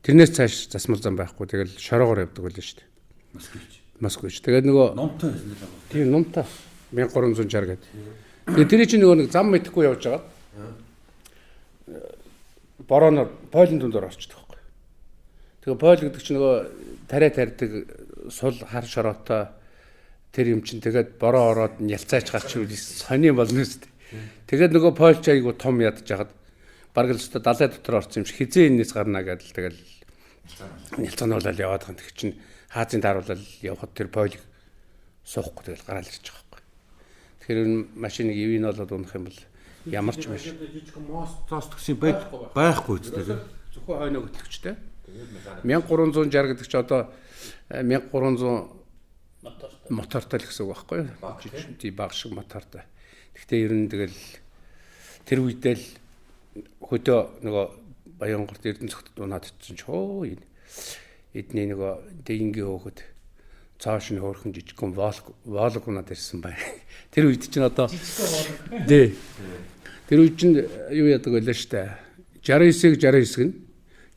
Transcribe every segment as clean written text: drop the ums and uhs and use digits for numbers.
Тэрнээс цааш засмал зам байхгүй. Тэгэл шороогоор явдаг байлаа шүү дээ. Москвич. Тэгээд нөгөө номтой байсан л аа. Тийм номтой 1360 гэдэг. Тэгээд тэр чинь нөгөө нэг зам мэдэхгүй явж байгаа. Бороо Пойлын дундор орчдөг байхгүй. Тэгээ Пойл гэдэг чинь нөгөө тариа тарьдаг сул хар шороотой тэр юм чинь тэгээд бороо ороод нялцаач гарч үл сони болно шүү дээ. Тэгээд нөгөө Пойлч айгу том ядж жагаад бараг л өстө далай дотор орсон юм шиг хизээ энэс гарна гэдэл тэгэл нялцаануулаад яваад байгаа. Тэг чинь хаазын тааруулаад явхад тэр Пойлыг суухгүй тэгэл гараал ирж байгаа байхгүй. Тэгэхээр энэ машиныг ивэн болоод унах юм бол ямар ч маш жижиг мост цост гэсэн байхгүй үстэй. Зөвхөн хойноо хөтлөгчтэй. 1360 гэдэг чи одоо 1300 мотортой л гэсэн үг байхгүй юу? Жижиг баг шиг мотортой. Гэхдээ ер нь тэгэл тэр үедээ л хөдөө нөгөө Баянгорт Эрдэнэцэгт унаад ицсэн ч хөө энэ эдний нөгөө дэнгийн хөөхөд цааш нь хөөрхөн жижигхэн волог унаад ирсэн байна. Тэр үед чинь одоо дээ. Тэр үед чинь юу яадаг байлаа штэ. 69-г 69 нь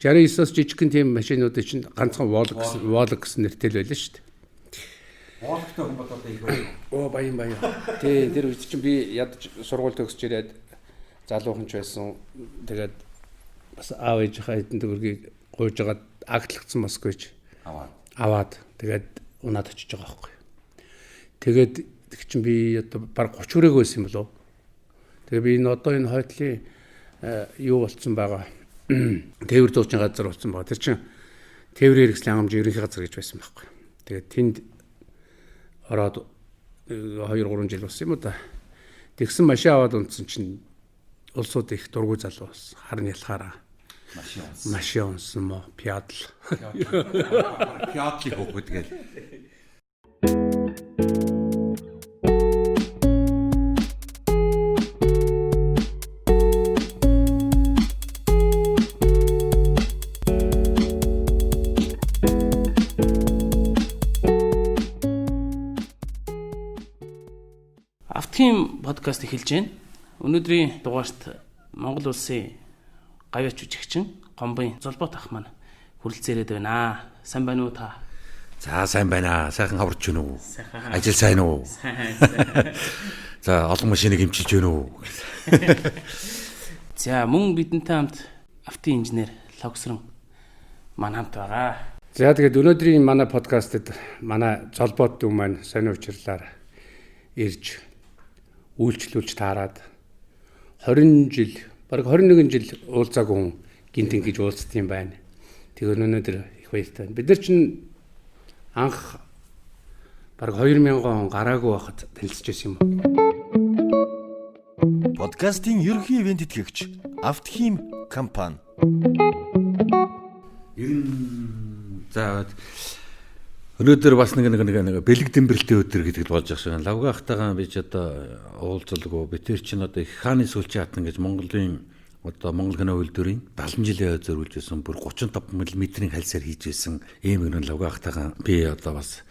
69-аас жижигхэн тийм машинуудыг чинь ганцхан волог гэсэн нэртэй л байлаа штэ. Вологтой хүн бодоод их оо баян. Тий, тэр үед чинь би ядаж сургууль төгсөж ирээд залуухан ч байсан. Тэгээд бас аав ээжийнхээ хэдэн төгрөгийг гуйж агаад агтлагдсан Москвич аваад тэгээд унаад очиж байгаа байхгүй. Тэгээд тэг чинь би одоо баг 30 хүрээгүй байсан юм болов. Тэгээ би энэ одоо энэ хойтлын юу болцсон байгаа. Тээвэр дуучин газар болцсон байгаа. Тэр чинь тээврийн хэрэгслийн хангамжийн ерөнхий газар гэж байсан байхгүй. Тэгээд тэнд ороод 2-3 жил болсон юм уу да. Тэгсэн машин аваад унтсан чинь улсууд их дургүй залуу болсон. Харин ялхаараа машин унсан мó пиадл. Пиадлыг хөөхөд гээл. Автхим подкаст эхэлж байна. Өнөөдрийн дугаарт Монгол улсын гавьяач жүжигчин Гомбын Золбот ах маань хүрэлцээрээд байна. Сайн байна уу та? За сайн байна. Сайхан хаварч байна уу? Ажил сайн уу? За олон машиныг хэмчилж байна уу? За мөн бидэнтэй хамт автын инженер Логсрон маань хамт байгаа. За тэгээд өнөөдрийн манай подкастэд манай Золбот дүү маань сони учирлаар ирж үйлчлүүлж таарад 20 жил, бараг 21 жил уулзаагүй хүн гинт ингэж уулзсан юм байна. Тэгээд өнөөдөр их баяртай. Бид нар чинь анх бараг 2000 он гараагүй байхад танилцж байсан юм. Подкастын ерөнхий ивент тэтгэгч Автхим компани. За өнөөдөр бас нэг бэлэг дэмбэрэлтэй өдөр гэдэгт болж байгаа шиг. Лавга ахтайгаа би ч одоо уулзалгүй. Битэр чинь одоо их хааны сүүлчийн хатан гэж Монголын одоо Монгол кино үйлдвэрийн 70 жилийн зориулж байсан бүр 35 мм-ийн хальсаар хийж байсан ийм нэг лавга ахтайгаа би одоо бас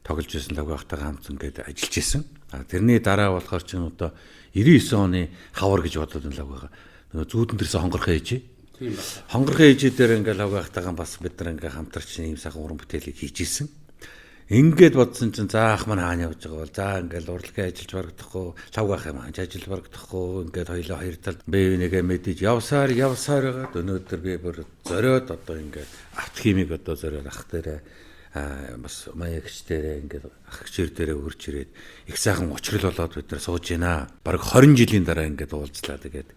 тоглож байсан лавга ахтайгаа хамт ингээд ажиллаж байсан. Тэрний дараа болохоор чинь одоо 99 оны хавар гэж бодоод энэ лавгагаа нөгөө зүүдэн дээрээс хонгорхон ээжээ. Тийм ба. Хонгорхон ээжээ дээр ингээд лавга ахтайгаа бас бид нар ингээд хамтарч ийм сайхан уран бүтээлийг хийж исэн. Ингээд бодсон чинь за ах маань хаана явж байгаа бол за ингээд урлагийн ажиллаж барагдахгүй лавга ах юм аа ажил барагдахгүй ингээд хоёлоо хоёр талд бие нэгэ мэдээж явсаар байгаад өнөөдөр би бүр зориод одоо ингээд автхимиг одоо зориод ах дээрээ бас маягч дээрээ ингээд ах гişэр дээрээ үрж ирээд их сайхан учрал болоод бид нар сууж байна. Бараг 20 жилийн дараа ингээд уулзлаа. Тэгээд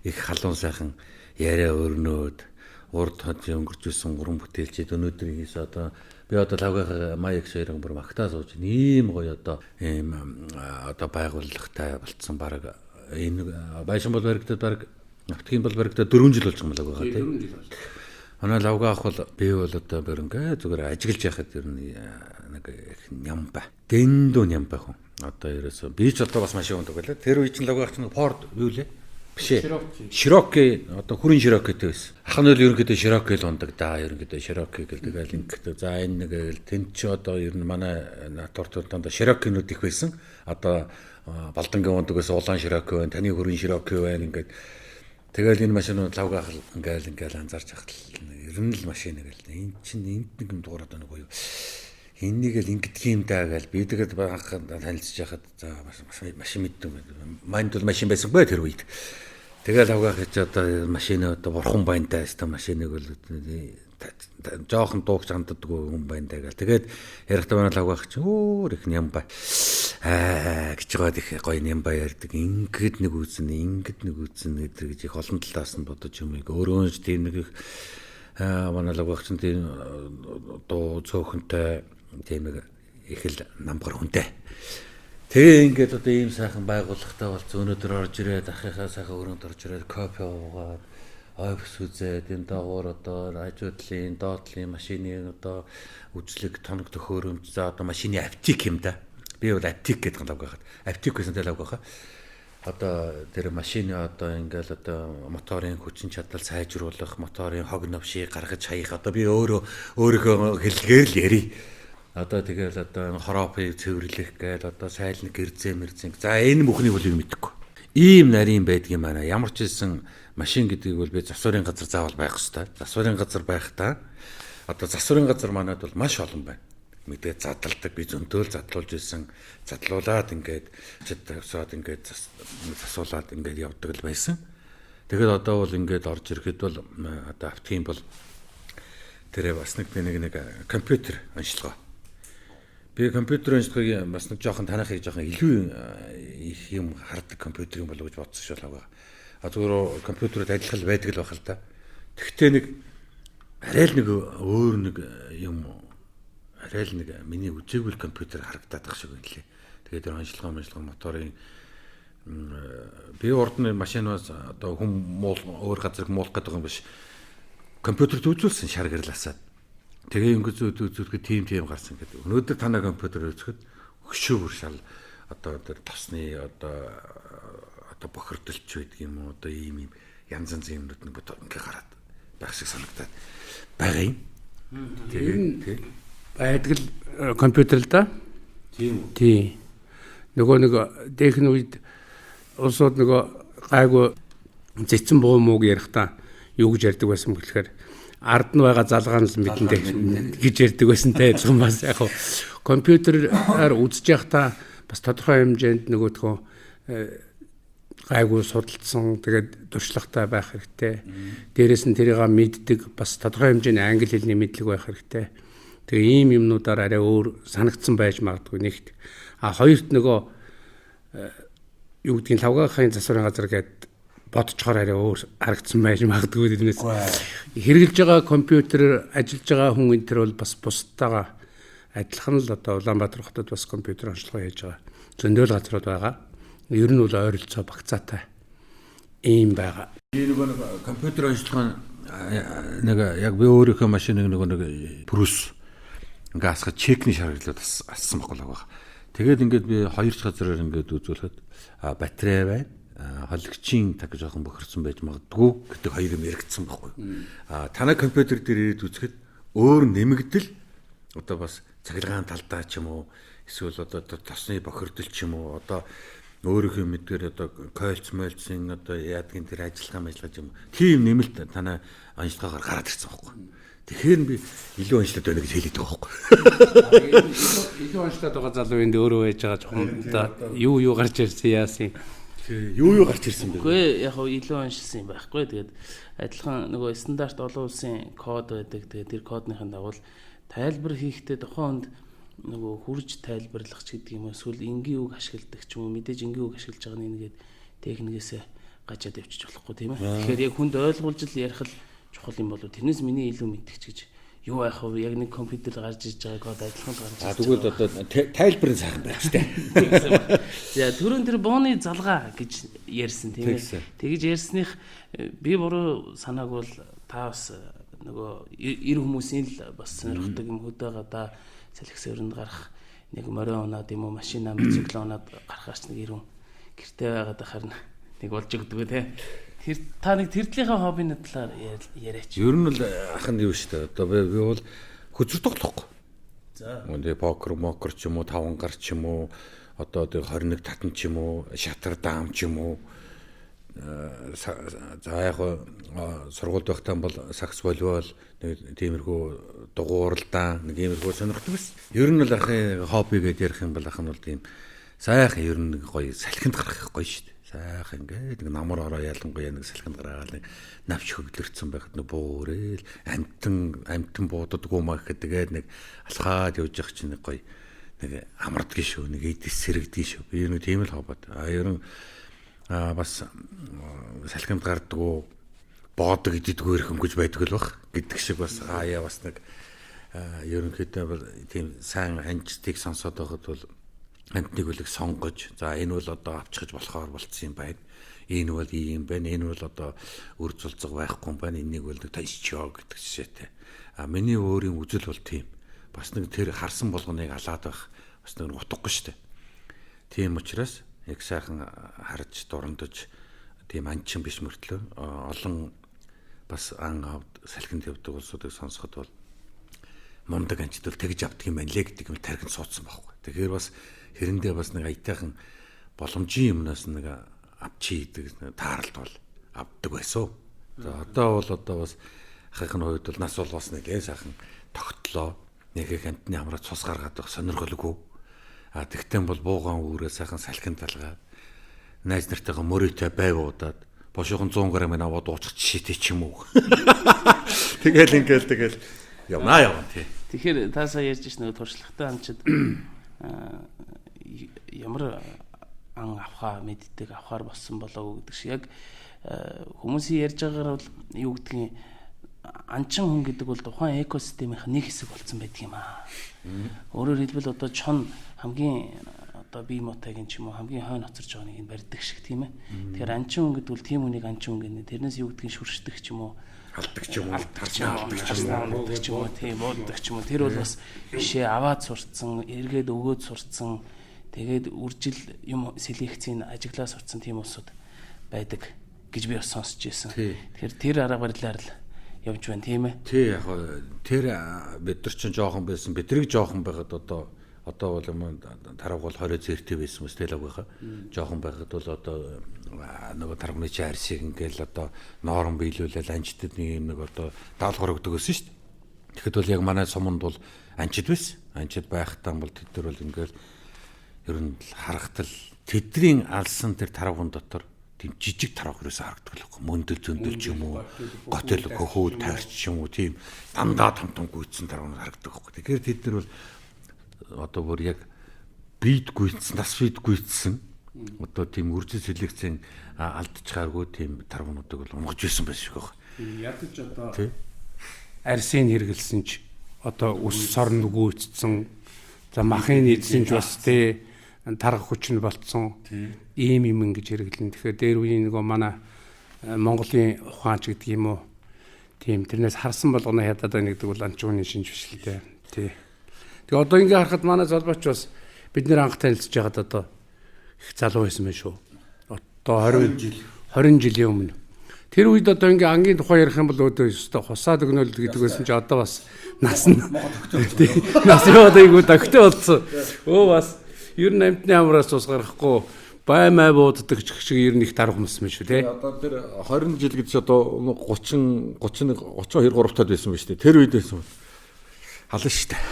их халуун сайхан яриа өрнөөд урд хад өнгөрч исэн уран бүтээлчид өнөөдрийгээс одоо би одоо лавга маягч хоёрын бүр магтаа сууж ийм гоё одоо ийм одоо байгууллагатай болцсон бараг энэ Баяшин бол баригдаад бараг Автхим бол баригдаад 4 жил болж байгаа юм лавга байгаа тийм 4 жил болж. Манай лавга ах бол би бол одоо бэрэнгээ зүгээр ажиглаж яхад ер нь нэг их ням ба. Дэндүү ням байх хүн. Одоо ерөөсөө би ч одоо бас машин ундаг байлаа. Тэр үе чинь лавга ах чинь Ford юу лээ? Биш ээ. Широки одоо хүрэн широкитэй байсан. Ах нь л ерөнхийдөө широки л ундаг да. Ерөнхийдөө широки гэлдэг ингээд. За энэ нэг л тэн чи одоо ер нь манай натуртанд широкинууд их байсан. Одоо балдангийн ундаг байсан улаан широки байна, таны хүрэн широки байна ингээд. Тэгэл энэ машинууд лавгаах ингээл анзаарч хахад ер нь л машин нэг л энэ чинь энд нэг юм дуурайд байна уу юу. Энэнийг л ингэдэг юм даа гэж бидэгэд багахад танилцж яхад за машин мэддэг юм. Майнд бол машин байсангүй тэр үед. Тэгэл лавгаах гэж одоо машин одоо бурхан байнтай өстой машиныг бол жоохон дуугч ханддаггүй хүн байнтай гэл. Тэгээд ярихтаа манай лавгаах чи өөр их нямбай. Гэж жоод их гоё нямбай ярьдаг. Ингээд нэг үзэн гэдэг гэж их олон талаас нь бодож юм ийм өөрөөж тийм нэг их манай лавгаах чинь тийм дуу цөөхөнтэй тийм нэг их л намгар хүнтэй. Тэгээ ингээд одоо ийм сайхан байгууллагатай бол өнөөдөр орж ирээд ахыхаа сайхан өрөөнд орж ирээд кофе уугаад офис үзээд энэ дагуур одоо ажуудлын доотлын машины одоо үзлэг тоног төхөөрөмж за одоо машины аптик юм да. Би бол аптик гэдэг лав гахад. Аптик гэсэн лав гахаа. Одоо тэр машины одоо ингээл одоо моторын хүчин чадал сайжруулах, моторын хог навшийг гаргаж хаях. Одоо би өөрийнхөө хэллэгээр л ярий. Одоо тэгэл одоо хоропыг цэвэрлэх гээл одоо сайлны гэрзээ мэрзэн. За энэ бүхнийг бол мэдхгүй. Ийм нарийн байдгийн маань ямар ч хэлсэн машин гэдгийг бол би засварын газар заавал байх ёстой. Засварын газар байхдаа одоо засварын газар манад бол маш олон байна. Мэдээ задалдаг би зөндөөл задлуулж ирсэн задлуулад ингээд тавьсаад ингээд засуулаад ингээд явдаг л байсан. Тэгэхэд одоо бол ингээд орж ирэхэд бол одоо автгийн бол тэрэ бас нэг компьютер онцлогоо. Би компьютер онцлогыг бас нэг жоохон танахыг жоохон илүү их юм хардаг компьютер юм болов гэж бодсон шүү лавга. Зүгээр компьютерд адилхан байдаг л байх л да. Тэгвэл нэг арай л нэг өөр нэг юм арай л нэг миний үзээгүй компьютер харагдаад байх шиг байна лээ. Тэгээд тэр онцлогоо моторын би урд нь машинаас одоо хүм муул өөр газар муулах гэдэг юм биш. Компьютерт үзүүлсэн шар гэрласаад. Тэгээ ингээд үзүүлэхэд тийм гарсан гэдэг. Өнөөдөр танай компьютер үзэхэд хөшөөр шал одоо тэр тосны одоо бохирдолч байдаг юм уу одоо ийм янз юмнууд нэг ингээ гараад байх шиг санагдаад байгаа юм. Тэгээ байдаг л компьютер л да. Тийм. Тийм. Нөгөө нэг техник үед улсууд нөгөө гайгүй зэцэн буу мууг ярихдаа юу гэж ярьдаг байсан гэхээр ард нь байгаа залгаан л мэдэндээ гэж ярьдаг байсан те адилхан бас яг компьютераар үзэж явахдаа бас тодорхой хэмжээнд нөгөөдхөө гайгүй судалсан тэгээд туршлагатай байх хэрэгтэй. Дээрээс нь тэрийг мэддэг бас тодорхой хэмжээний англи хэлний мэдлэг байх хэрэгтэй. Тэгээ ийм юмнуудаар арай өөр санагдсан байж магадгүй нэгт. Хоёрт нөгөө юу гэдгийг лавгаахын засварын газар гээд бодцохоор арай өөр харагдсан байж магадгүй тэрнээс хэрэгжилж байгаа компьютер ажиллаж байгаа хүн энэ төр бол бас бусдаагаа адилхан л одоо Улаанбаатар хотод бас компьютер онцлогоо хийж байгаа. Зөндөл газрууд байгаа. Ер нь бол ойролцоо багцаатай ийм байгаа. Би нэг компьютер онцлогоо нэг яг би өөрийнхөө машиныг нэг брус ингээ асгаж чекний шаргалууд ассан байхгүй л байгаа. Тэгээд ингээд би хоёр ч газараар ингээд үзүүлэхэд батарей байна. Хойлогчийн таг жоохон бохирдсон байж магадгүй гэдэг хоёр юм яригдсан байхгүй. Танай компьютер дээр ирээд үзэхэд өөр нэмэгдэл одоо бас цахилгаан талдаа ч юм уу эсвэл одоо тосны бохирдол ч юм уу одоо өөрийнхөө мэдгээр одоо койлцмойлцын одоо яадгийн тэр ажиллагаа юм. Тийм нэмэлт танай онцлогоор гараад ирсэн байхгүй. Тэгэхээр би илүү онцлоод байна гэж хэлээд байгаа байхгүй. Илүү онцлоод байгаа залуу энд өөрөө байж байгаа жоохон юу гарч ирсэн яасан. Юу гарч ирсэн бэ? Үгүй яг илүү онцлсан юм байхгүй. Тэгээд адилхан нөгөө стандарт олон улсын код байдаг. Тэгээд тэр кодныхын дагуу тайлбар хийхдээ тухайн хүнд нөгөө хурж тайлбарлах ч гэдэг юм уу эсвэл энгийн үг ашигладаг ч юм уу мэдээж энгийн үг ашиглаж байгаа нэгээд техникээсээ гажаад явчих болохгүй тийм ээ. Тэгэхээр яг хүнд ойлгуулж л ярих л чухал юм болов. Тэрнээс миний илүү мэдгч гэж юу яах вэ? Яг нэг компьютер гарч иж байгаа код адилхан гарч иж байгаа. Тэгвэл одоо тайлбарын сайхан байх штэ. За түрүүн тэр бооны залгаа гэж ярьсан тийм ээ. Тэгэж ярьсных би буруу санааг бол та бас нөгөө эр хүмүүсийн л бас сонирхдаг юм хөдөө гадаа салхис өрөнд гарах нэг морион унаад юм уу машина мотоцикл унаад гарахаач нэг ирүүн гэртээ байгаад харна нэг болж өгдөг те. Тэр та нэг тэрдлийнхаа хоббины талаар яриач. Ер нь л ах нь юу штэ. Одоо би бол хөзөр тоглохгүй. За. Үндэ покер ч юм уу, таван гар ч юм уу, одоо 21 татан ч юм уу, шатар даам ч юм уу. за яг сургуульд байхдаа бол сакс волейбол нэг тиймэрхүү дугууралдаан нэг иймэрхүү сонирхдаг байсан. Ер нь бол ахын хобби гэдээ ярих юм бол ах нь бол тийм сайхан ер нь нэг гоё салхинд гарах гоё шүү дээ. Сайхан ингээд нэг намар ороо ялангуяа нэг салхинд гараад нэг навч хөглөрцөн байхад нэг буурэл амтан бууддаггүй маа гэхэд тэгээд нэг алхаад явж явах чинь нэг гоё нэг амардгийн шүү, нэг эдис сэрэгдгийн шүү. Би ер нь тийм л хоббот. Ер нь бас салхинд гардгуу боодог идэггүй хөнгөж байдаг л бах гэдэг шиг бас яа бас нэг ерөнхийдөө бол тийм сайн анчтыг сонсоод байхад бол амтныг үлэг сонгож за энэ бол одоо авчихж болохоор болцсон юм байна. Энэ бол ийм байна. Энэ бол одоо үр цулцэг байхгүй юм байна. Энийг бол тайчоо гэдэг жишээтэй. Миний өөрийн үзэл бол тийм. Бас нэг тэр харсан болгоныг алаад байх бас нэг утгагүй шүү дээ. Тийм учраас яг сайхан харж дурандаж тийм анчин биш мөртлөө олон бас ан авд салхинд явдаг улсуудыг сонсоход бол мундаг анчдал тэгж авдаг юм байна лээ гэдэг юм тархинд суудсан байхгүй. Тэгэхээр бас хэрэндээ бас нэг аятайхан боломжийн юмнаас нэг авчи гэдэг тааралт бол авдаг байсан. За одоо бас ахын хувьд бол нас бол бас нэг сайхан тогтлоо нэг их амтны амраа цус гаргаад байх сонирхолгүй. Тэгтэн бол буугаан үүрээ сайхан салхинд талгаад найз нартайгаа мөрөөтэй байвуудаад бошоохон 100 г аваад уучих жишээтэй ч юм уу. Тэгэл явна тий. Тэгэхээр та сая ярьж ирсэн нэг туршлагатай анчид ямар ан авахаа мэддэг авахар болсон болоо гэдэг шиг яг хүмүүсийн ярьж байгаагаар бол юу гэдгийг анчин хүн гэдэг бол тухайн экосистемийн нэг хэсэг болсон байдаг юм аа. Өөрөөр хэлбэл одоо чон хамгийн одоо бие мотагийн ч юм уу хамгийн хойно хоцорж байгаа нэг барьдаг шиг тийм ээ. Тэгэхээр анчин хүн гэдэг бол тийм хүнийг анчин хүн гэнэ. Тэрнээс юу гэдгийг шүршдэг ч юм уу алдаг ч юм уу тарчмaalдаг ч юм уу тийм ууддаг ч юм уу тэр бол бас бишээ аваад сурцсан эргээд өгөөд сурцсан тэгээд үржил юм селекцийн ажиглаа сурцсан тийм улсууд байдаг гэж би бас сонсч байсан. Тэгэхээр тэр арга барилаар л явж байна тийм ээ. Тий яг тэр бид нар ч жоохон байсан бидрийг жоохон байгаад одоо бол юм тарав бол 20 зэрэгтэй байсан мэт л байгаа. Жоохон байгаад бол одоо нөгөө тархны чаар шиг ингээл одоо норм биелүүлэл анчтад нэг одоо даалгавар өгдөг гэсэн шүү дээ. Тэгэхэд бол яг манай суманд бол анчид байсан. Анчид байхдаа бол тэд нар бол ингээл ер нь харахтал тэдний алсан тэр тархын дотор тийм жижиг тархаг юусаа харагддаг л байхгүй. Мөндөл зөндөл ч юм уу, готел хөхөө таарч ч юм уу тийм дандаа тамтам гүйцэн тархаг харагддаг байхгүй. Тэгэхээр тэд нар бол одоо бүр яг бийд гүйцсэн, нас бийд гүйцсэн одоо тийм үржил селекцийн алдчихааргүй тийм тархунуудыг бол унгаж ирсэн байх шиг байна. Ядаж одоо арсын хэрэгэлсэн ч одоо ус сорн гүйцсэн за махын нийцсэн ч бас тий тарах хүч нь болцсон ийм юм ингэж хэрэглэн. Тэгэхээр дээр үеийн нөгөө манай Монголын ухаанч гэдэг юм уу тийм тэрнээс харсан болгоно ядаад байна гэдэг бол анчууны шинж биш л дээ. Тий. Тэгээ одоо ингээ харахад манай залбаач бас бид нэр анх танилцж байгаад одоо их залуу байсан байх шүү. Одоо 20 жилийн өмнө. Тэр үед одоо ингээ ангийн тухай ярих юм бол өөдөө өстой хусаад өгнөл гэдэг байсан чи одоо бас нас одоо айгуу догтой болсон. Бас ер нь амтны амраас ус гарахгүй баймай бууддаг ч шиг ер нь их дарах хүмүүс юм шүү те. Одоо тэр 20 жил гэж одоо 30 32 3 таад байсан ба шүү. Тэр үед байсан. Хална шүү дээ.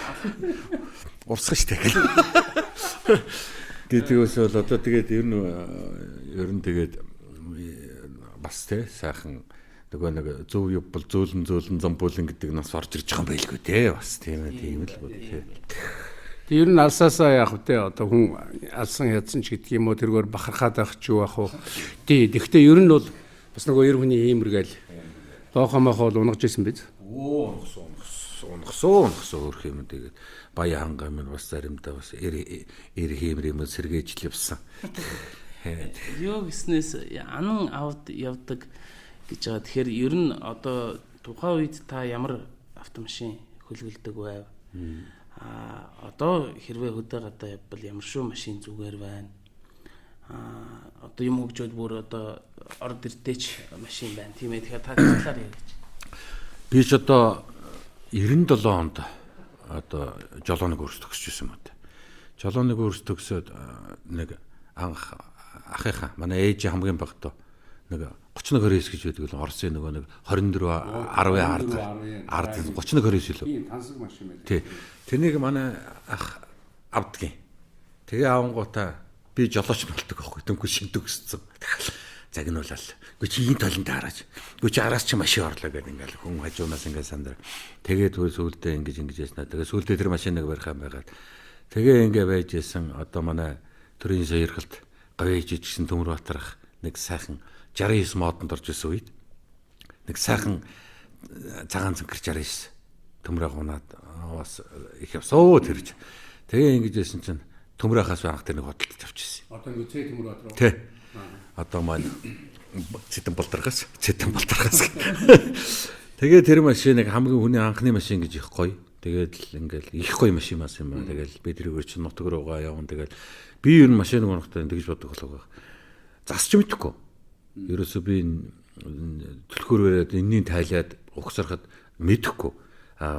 Урсгах шүү дээ. Гэдгээс бол одоо тэгээд ер нь тэгээд бас те сайхан нөгөө нэг зөв бол зөөлөн замбуулан гэдэг нас орж ирж байгаа юм байлгүй те бас тийм л бод те. Ер нь алсаасаа яах вэ одоо хүн алсан ядсан ч гэдэг юм уу тэргээр бахархаад байх ч юу ах вэ. Тэгтээ ер нь бол бас нөгөө ер хүний иймэргээл доохомоохоо бол унгаж исэн биз. Унгасан өөрх юм тэгээд баяа ханга минь бас заримдаа бас эр хиймэр юм сэргээж явсан. Юу гэснээс анан авд явдаг гэж байгаа. Тэгэхээр ер нь одоо тухайн үед та ямар автомашин хөлгөлдөг байв? Одоо хэрвээ хөдөө гадаа явбал ямар шүү машин зүгээр байна? Одоо юм хөгжөөд бүр одоо орд ирдээч машин байна. Тийм ээ. Тэгэхээр та талаар ярих гэж. Би ч одоо 97 онд одоо жолооныг өөрсдөгсөжсэн юм уу. Жолооныг өөрсдөгсөөд нэг анх ахыхаа манай ээж хамгийн багтаа нэг 31-29 гэж байдаг л Оросын нөгөө нэг 24 10 ард 31-29 Би тансаг машин байл. тий. Тэрнийг манай ах авдгийн. Тэгээ авангуудаа би жолооч болдог байхгүй. Дөнгөж шин төгссөн. Загнуулаад. Гү чи энэ талын даараач. Гү чи араас чи машин орлоо гэдэг ингээл хүн хажуунаас ингээд сандраа. Тэгээд сүүлдээ ингэж яснаа. Тэгээ сүүлдээ тэр машиныг барих юм байгаад. Тэгээ ингээ байж исэн одоо манай төрийн саярхалт говьж ижигсэн Төмөрбаатарх нэг сайхан 69 модонд орж исэн үед нэг сайхан цагаан цэнхэр 69 төмрөө гунаад бас их явсоо тэрж. Тэгээ ингэж ясэн чинь төмрөөхаас анх тэр нэг хөдөлтөж авчихсан. Одоо нэг цээ Төмөрбаатар. Тэ. Одоо маань цэтэн болторгоос. Тэгээ тэр машиныг хамгийн хүний анхны машин гэж их гоё. Тэгээд л ингээл их гоё машин мас юм байна. Тэгэл би тэрүүгээр чинь нутаг руугаа явна. Тэгэл би ер нь машин гонохдоо тэгж боддог болов. Засч мэдэхгүй. Ерөөсөө би төлхөөрөөд энэний тайлаад угсарахад мэдэхгүй.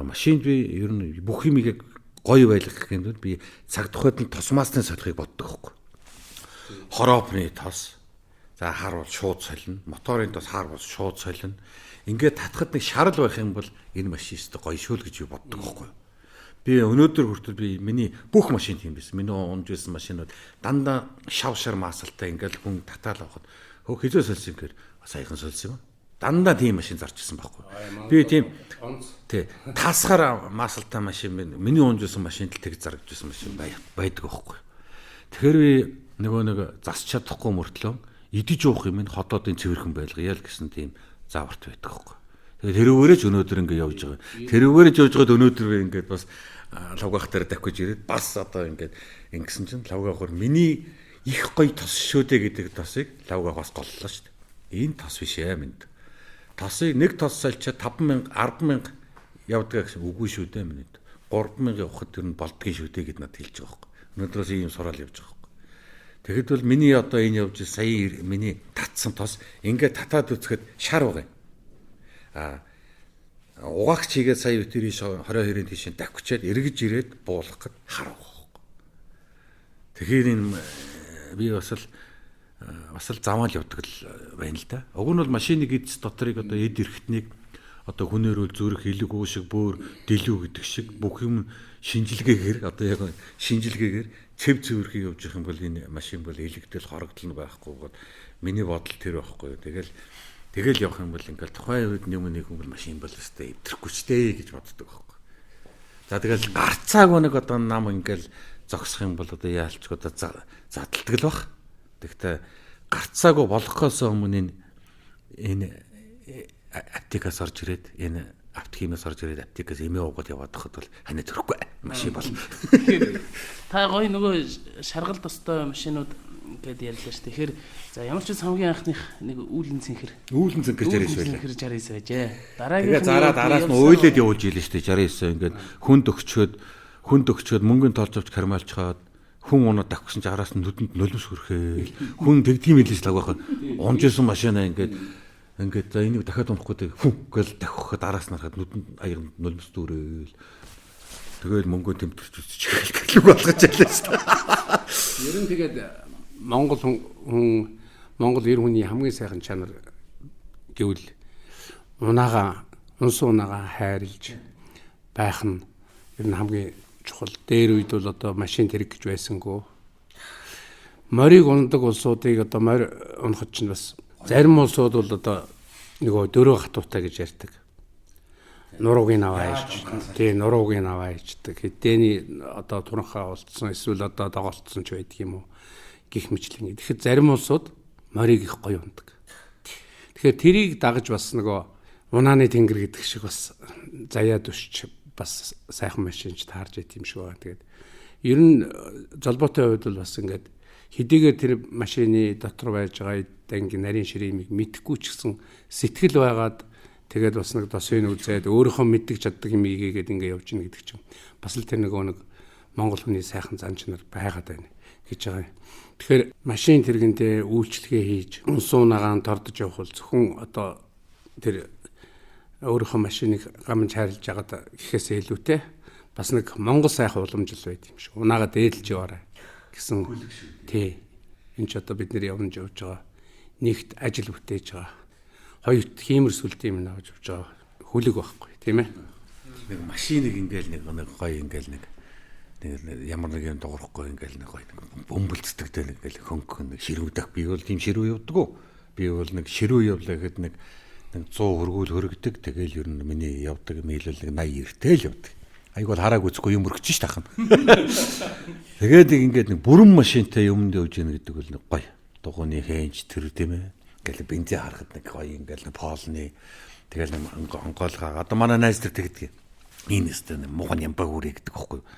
Машинд би ер нь бүх юмыг гоё байлгах гэмээр би цаг тухайд нь тосмаасны солихыг боддог байхгүй. Хороопны тос. За хар бол шууд солино. Моторын тос хар бол шууд солино. Ингээд татхад нэг шарал байх юм бол энэ машин өстө гоё шүүл гэж боддог байхгүй. Би өнөөдөр хүртэл би миний бүх машин тийм байсан. Миний унж байсан машинууд дандаа шавшар маасалтай ингээд хүн татаал авахд хөө хизээ солисон гэхээр саяхан солисон юм. Дандаа тийм машин зарчсан байхгүй. Би тийм тий таасгаар маасалтай машин миний унж байсан машинд л тэг зарагдсан машин байдаг байхгүй. Тэгэхээр би нөгөө нэг засч чадахгүй мөртлөө идэж уух юм ин хотоодын цэвэрхэн байлгая л гэсэн тийм зааварт байдаг байхгүй. Тэгээд тэрүүгээрээ ч өнөөдөр ингэ явж байгаа. Тэрүүгээрээ ч явж байгаад өнөөдөр ингээд бас лавгах дээр давхиж ирээд бас одоо ингээд ингэсэн чинь лавгахор миний их гоё тос шөөдэ гэдэг тосыг лавгах бас голлоо шүү дээ. Энэ тос биш ээ минь. Тосыг нэг тос сольчаад 50000 100000 явдаг гэсэн үгүй шүү дээ минь. 3000 явахад тэр нь болдгийн шүү дээ гэд надад хэлж байгаа байхгүй. Өнөөдрөөс ийм сураал явж байгаа. Тэгэхэд бол миний одоо энэ явж сая миний татсан тос ингээд татаад үцхэд шар байгаа юм. Угаагч хийгээд сая өтөрийн 22-ын тийшээ давхичаад эргэж ирээд буулгах гэд хар байгаа. Тэгэхээр энэ би бас л замаал явдаг л байна л да. Уг нь бол машины гидс доторыг одоо эд эрхтнийг одоо хүнээрүүл зүрх илэг уушиг бөөр дэлүү гэдэг шиг бүх юм шинжилгээгээр одоо яг шинжилгээгээр цэв цэвэрхий явж их юм бол энэ машин бол илэгдэл хорогдол байхгүй гол миний бодол тэр байхгүй. Тэгэл явах юм бол ингээл тухайн үед нэг хүн бол машин бол өстэй өвтрэхгүй ч дээ гэж боддог байхгүй. За тэгэл гарцаагүй нэг одоо нам ингээл зогсох юм бол одоо яалч одоо задалдаг л бах. Тэгэхдээ гарцаагүй болохоос өмнө энэ аптекаас орж ирээд энэ аптекимээс орж ирээд аптекаас эмээ уугаад яваад хахад бол ханаа төрөхгүй машин бол. Та гоё нөгөө шаргал тостой машинууд гэдээ ярьлаа шүү. Тэгэхээр за ямар ч хамгийн анхных нэг үүлэн цэнхэр 69 байжээ. Дараагийн араас нь уйлээд явуулж ийлээ шүү дээ 69 ингээд хүнд өгчөөд мөнгөнд толж авч кармалчхаад хүн унаад давхсан ч араас нь нүдэнд нулимс хөрхөө. Хүн тэгдгийм хэлээс лаг байхад унжсэн машинаа ингээд за энийг дахиад унахгүй хүн гэл давхахад араас нь харахад нүдэнд аянд нулимс дүүрээл. Тэгэл мөнгөө тэмтэрч үзчих гэлэг болгож ялаа шүү дээ. Ер нь тэгээд Монгол эр хүний хамгийн сайхан чанар гэвэл унс унаагаа хайрлж байх нь ер нь хамгийн чухал. Дээр үед бол одоо машин тэрэг гэж байсангүй. Морийг ундаг улсуудыг одоо морь унахад чинь бас зарим улсууд бол одоо нөгөө дөрөв хатуутай гэж ярьдаг. Нуруугийн аваа ичдэг. Тэгээ нуруугийн аваа ичдэг. Хэдээний одоо туранхаа олдсон эсвэл одоо доголдсон ч байдаг юм уу гих мэтлэн. Тэгэхээр зарим улсууд морийг их гоё ундаг. Тэгэхээр тэрийг дагаж бас нөгөө унааны тэнгэр гэдэг шиг бас заяад өшч бас сайхан машинч таарж байт юм шиг байна. Тэгээд ер нь золбоотой хувьд бол бас ингээд хэдийгээр тэр машины дотор байж байгаа дангийн нарийн ширээмийг мэдхгүй ч гэсэн сэтгэл байгаад тэгээд бас нэг досыг үзээд өөрийнхөө мэддэг чаддаг юм ийгээд ингээд явж гин гэдэг чинь бас л тэр нэг Монгол хүний сайхан зан чанар байгаад байна гэж байгаа юм. Тэгэхээр машин тэргэндээ үйлчлэгээ хийж унсуунагаан тордож явах бол зөвхөн одоо тэр өөрийнхөө машиныг гамж хайрлаж байгаад гэхээсээ илүүтэй бас нэг Монгол сайхан уламжил байт юм шиг. Унаагаа дээдлж яваарай гэсэн. Тий. Энд ч одоо бид нэр явж байгаа нэгт ажил бүтээж байгаа. Хоёрт хиймэр сүлд юм навж явж байгаа. Хүлэг байхгүй тийм ээ. Нэг машиныг ингээл нэг гоё ингээл нэг ямар нэг юм дуурахгүй ингээл нэг гоё бөмбөлцдөг дээ нэг хөнгөн нэг ширүүдэх би бол тийм ширүү явдаг уу? Би бол нэг ширүү явлаа гэхэд нэг 100 хөргүүл хөргөдөг. Тэгэл ер нь миний явдаг нийлэл нэг 80 эртэл явдаг. Аяг бол харааг үзэхгүй юм өргөж ш тахна. Тэгээд ингээд нэг бүрэн машинтай юмд явж яах гэдэг бол нэг гоё. Дугууны хэнж тэр тийм ээ. Ингээл бензин харахад нэг гоё ингээл нэг полны тэгэл нэг онгоолгаа. Одоо манай найз тэр тэгдэг. Энэ өстө нэг муухай ямбаг үрээ гэдэг байхгүй юу?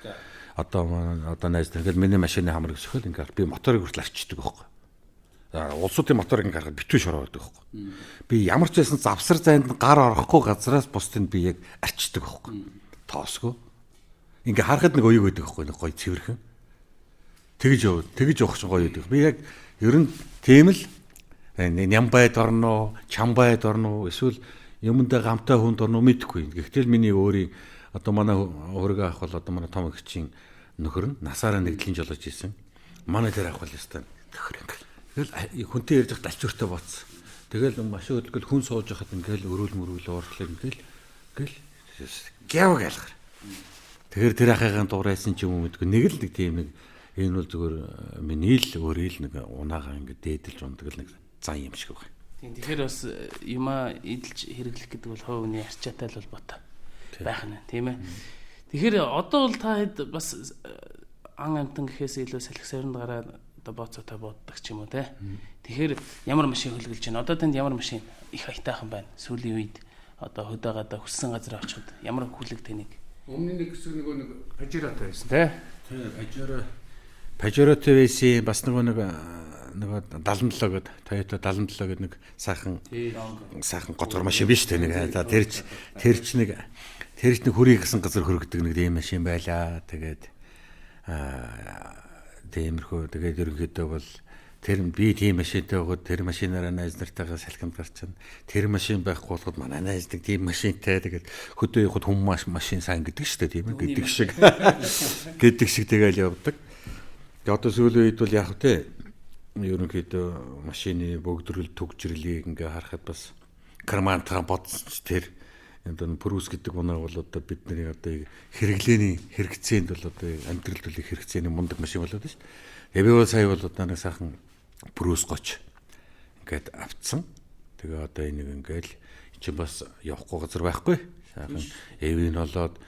Одоо найз тэр ингээл миний машины хамрыг сөхөл ингээл би моторыг хүртэл арчдаг байхгүй юу? Улсуудын моторыг гаргаад битүү шороо байдаг байхгүй юу? Би ямар ч байсан завсар зайд гар орохгүй газраас бусдыг би яг арчдаг байхгүй юу? Тоосгүй. Ингээ харахад нэг уяг байдаг байхгүй юу? Гоё цэвэрхэн. Тэгж явах чинь гоё байдаг. Би яг ер нь тийм л ням байд орно, чам байд орно, эсвэл юмдаа гамтай хүнд орно мэдэхгүй. Гэхдээ миний өөрийн одоо манай хөргөө ах бол одоо манай том эгчийн нөхөр нь насаараа нэгдлийн жолооч ийсэн. Манай дээр ах бол ёстой нөхөр ингээл. Тэгэл хүнтэй ярьж хад алчууртай бооцсон. Тэгэл машин хөдөлгөл хүн сууж хахад ингээл өрөөл мөрөөл уурлаа ингээл гяв гэлгэр. Тэгэхээр тэр ахыгаа дуурайсан ч юм уу мэдгүй. Нэг л нэг тийм нэг энэ бол зүгээр миний л өөрийн л нэг унаагаа ингээд дээдэлж ундаг л нэг зан юм шиг байна. Тийм тэгэхээр бас юмаа эдэлж хэрэглэх гэдэг бол хувь хүний арчаатай л холбоотой байх нь тийм ээ. Тэгэхээр одоо бол та хэд бас ан амтан гэхээс илүү салхи сойронд гараад одоо бооцоотой боддог ч юм уу те. Тэгэхээр ямар машин хөлгөлж байна? Одоо танд ямар машин их аятайхан байна? Сүүлийн үед одоо хөдөөгаадаа хүссэн газар очиход ямар хүлэг тэнийг? Өмнө нэг хэсэг нэг Pajero-тай байсан те. Pajero-тэй байсан бас нэг 77 гэдэг Toyota 77 гэдэг нэг сайхан гоцгор машин биш үү нэг тэр ч нэг хөрийг гисэн газар хөргөдөг нэг тийм машин байлаа. Тэгээд тиймэрхүү тэгээд ерөнхийдөө бол тэр би тийм машинтай байгаад тэр машинаараа найз нартайгаа салхинд гарчна. Тэр машин байхгүй болоход манай найз нэг тийм машинтай тэгээд хөдөө явахад хүмүүс машин сайн гэдэг шүү дээ тийм ээ гэдэг шиг тэгэл явдаг. Одоо сүүлийн үед бол яг тэ ерөнхийдөө машины бөгдрөл төгжрлийг ингээ харахад бас кармантаа бодсон ч тэр одоо Прус гэдэг унаа бол одоо бидний одоо хэрэглээний хэрэгцээнд бол одоо амьдрал төлөв хэрэгцээний мундаг машин болоод шүү дээ. Тэгээ би бол сая бол одоо нэг сайхан Прус гоч ингээд авцсан. Тэгээ одоо энийг ингээл чи бас явахгүй газар байхгүй. Сайхан эвийн болоод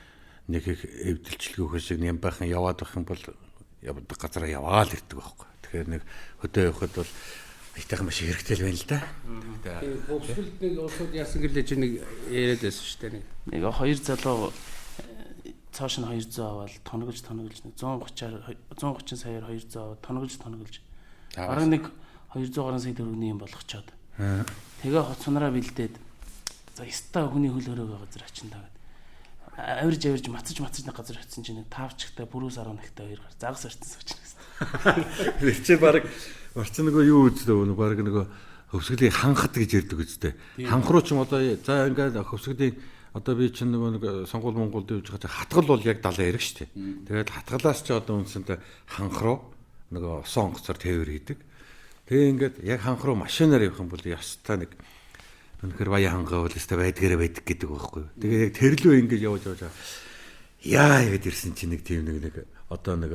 нэг их эвдэлчлэгөө шиг юм байхан яваад байх юм бол явдаг газараа яваал ирдэг байхгүй. Тэгэхээр нэг хөдөө явахад бол айтайхан машин хэрэгтэй л байна л да. Тэгээ хөвсгөлд нэг улсууд яасан гэлээ чи нэг яриад байсан шүү дээ. Нэг хоёр залуу цааш нь 200 аваад тоногж 130 саяар 200 аваад тоногж бараг нэг 200 гаруй сая төгрөгийн юм болгочоод тэгээ хоцнороо бэлдээд за яста хүний хөл хөрөөгөө газар очиндаа авирж мацаж нэг газар очисон чинь нэг 5 чигтай бүрүүс 11 хтай 2 гар загас орцсон сууж байна. Тэр чи бараг орчин нөгөө юу үздэг нөгөө бараг нөгөө хөвсгөлийн ханхад гэж ярьдаг үстэй. Ханх руу ч юм одоо за ингээд хөвсгөлийн одоо би чинь нөгөө сонгуул Монголд явж байгаа хатгал бол яг 70 яриг штэ. Тэгээд хатгалаас ч одоо үндсэндээ ханх руу нөгөө усан онгоцоор тээвэр хийдэг. Тэгээ ингээд яг ханх руу машинаар явах юм бол ястаа нэг үнэхээр баян хангаа бол ястаа байдгаараа байдаг гэдэг байхгүй юу. Тэгээ яг тэрлүү ингээд явж яа гэдэг ирсэн чинь нэг тийм нэг одоо нэг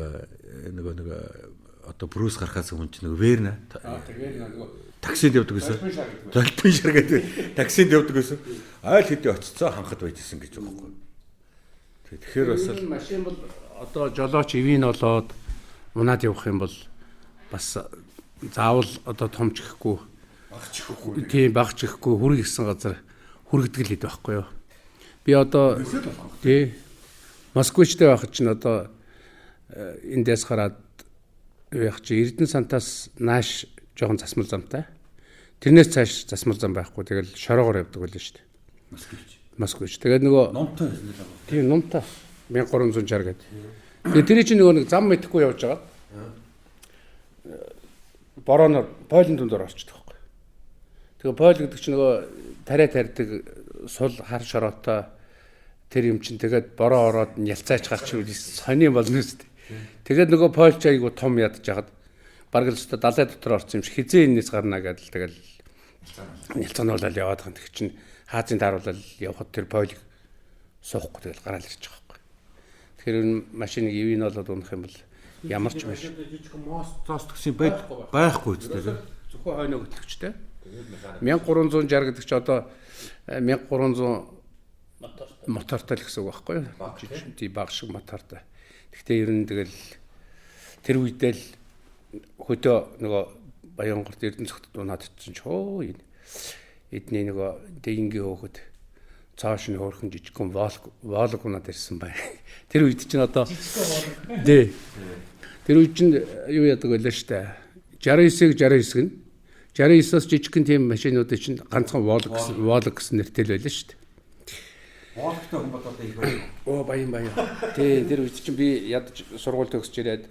одоо Брус гарахаас өмнө чинь Верна таксинд явдаг гэсэн. Золбын шар гэдэг таксинд явдаг гэсэн. Айл хэдий очицоо ханхад байжсэн гэж байгаа байхгүй. Тэгэхээр бас машин бол одоо жолооч ивэн болоод унаад явах юм бол бас заавал одоо томчихгүй багч ихгүй хүрэх гисэн газар хүргэдэг л байдаг байхгүй юу. Би одоо тий Москвичтэй байх чинь одоо эндээс хараад яг чи Эрдэнэ сантаас нааш жоохон засмал замтай. Тэрнээс цааш засмал зам байхгүй. Тэгэл шороогоор явдаг байлаа шүү дээ. Москвич. Тэгээд нөгөө номтой байсан л аа. Тийм номтой. 1360 гэдэг. Тэгээд тэр чинь нөгөө нэг зам мэдэхгүй явж байгаа. Бороноор Пойлын дундор орчдөг байхгүй. Тэгээ Пойл гэдэг чинь нөгөө тариа тарьдаг сул хар шороотой тэр юм чинь тэгээд бороо ороод ялцаач гарч ирвэл сони болно шүү дээ. Тэгээд нөгөө Пойлч айгу том ядж хагаад бараг л өстө далай дотор орсон юм шиг хизээ энэс гарна гэдэл тэгэл нэлцэнүүлэл яваад байгаа. Тэг чинь хаазын тааруулал явхад тэр пойлыг суухгүй тэгэл гараал ирж байгаа байхгүй. Тэгэхээр энэ машиныг ивэн болоод унах юм бол ямар ч машин жижиг мост цост гэсэн байхгүй үстэй. Зөвхөн хойно хөтлөгчтэй. 1360 гэдэг чи одоо 1300 мотортой л гэсэн үг байхгүй юу? Жижиг баг шиг мотортой. Гэхдээ ер нь тэгэл тэр үедээ л хөдөө нөгөө Баянгорт Эрдэнэцэгт унаад очсон ч хөө энэ эдний нөгөө дэнгийн хөөхөд цааш нь хөөрхөн жижигхэн волог унаад ирсэн байна. Тэр үед чинь одоо дээ. Тэр үед чинь юу яадаг байлаа штэ. 69-г 69-ос жижигхэн тийм машинуудыг чинь ганцхан волог гэсэн нэртэй л байлаа штэ. Вологтой хүн бодоод их байна. Оо баян. Тий, тэр үед чинь би ядаж сургууль төгсөж ирээд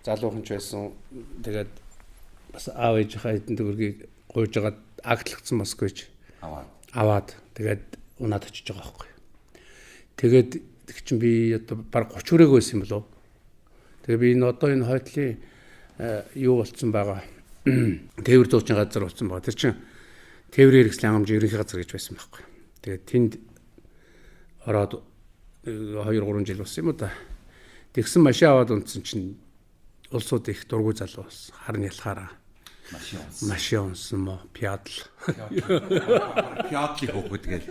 залуухан ч байсан. Тэгээд бас аав ээжийнхээ эдэн төгрөгийг гуйж агаад агтлагдсан Москвич аваад тэгээд унаад очиж байгаа байхгүй. Тэгээд тэг чинь би одоо баг 30 хүрээгүй байсан юм болов. Тэгээ би энэ одоо энэ хойтлын юу болцсон байгаа. Тээвэр дуучин газар болсон байгаа. Тэр чинь тээврийн хэрэгслийн хангамж ерөнхий газар гэж байсан байхгүй. Тэгээд тэнд ороод 2-3 жил болсон юм уу да. Тэгсэн машин аваад унтсан чинь улсууд их дургүй залуу болсон. Харин ялхаараа машин унсан мó пиадл. Пиадлыг хөөхөд гээл.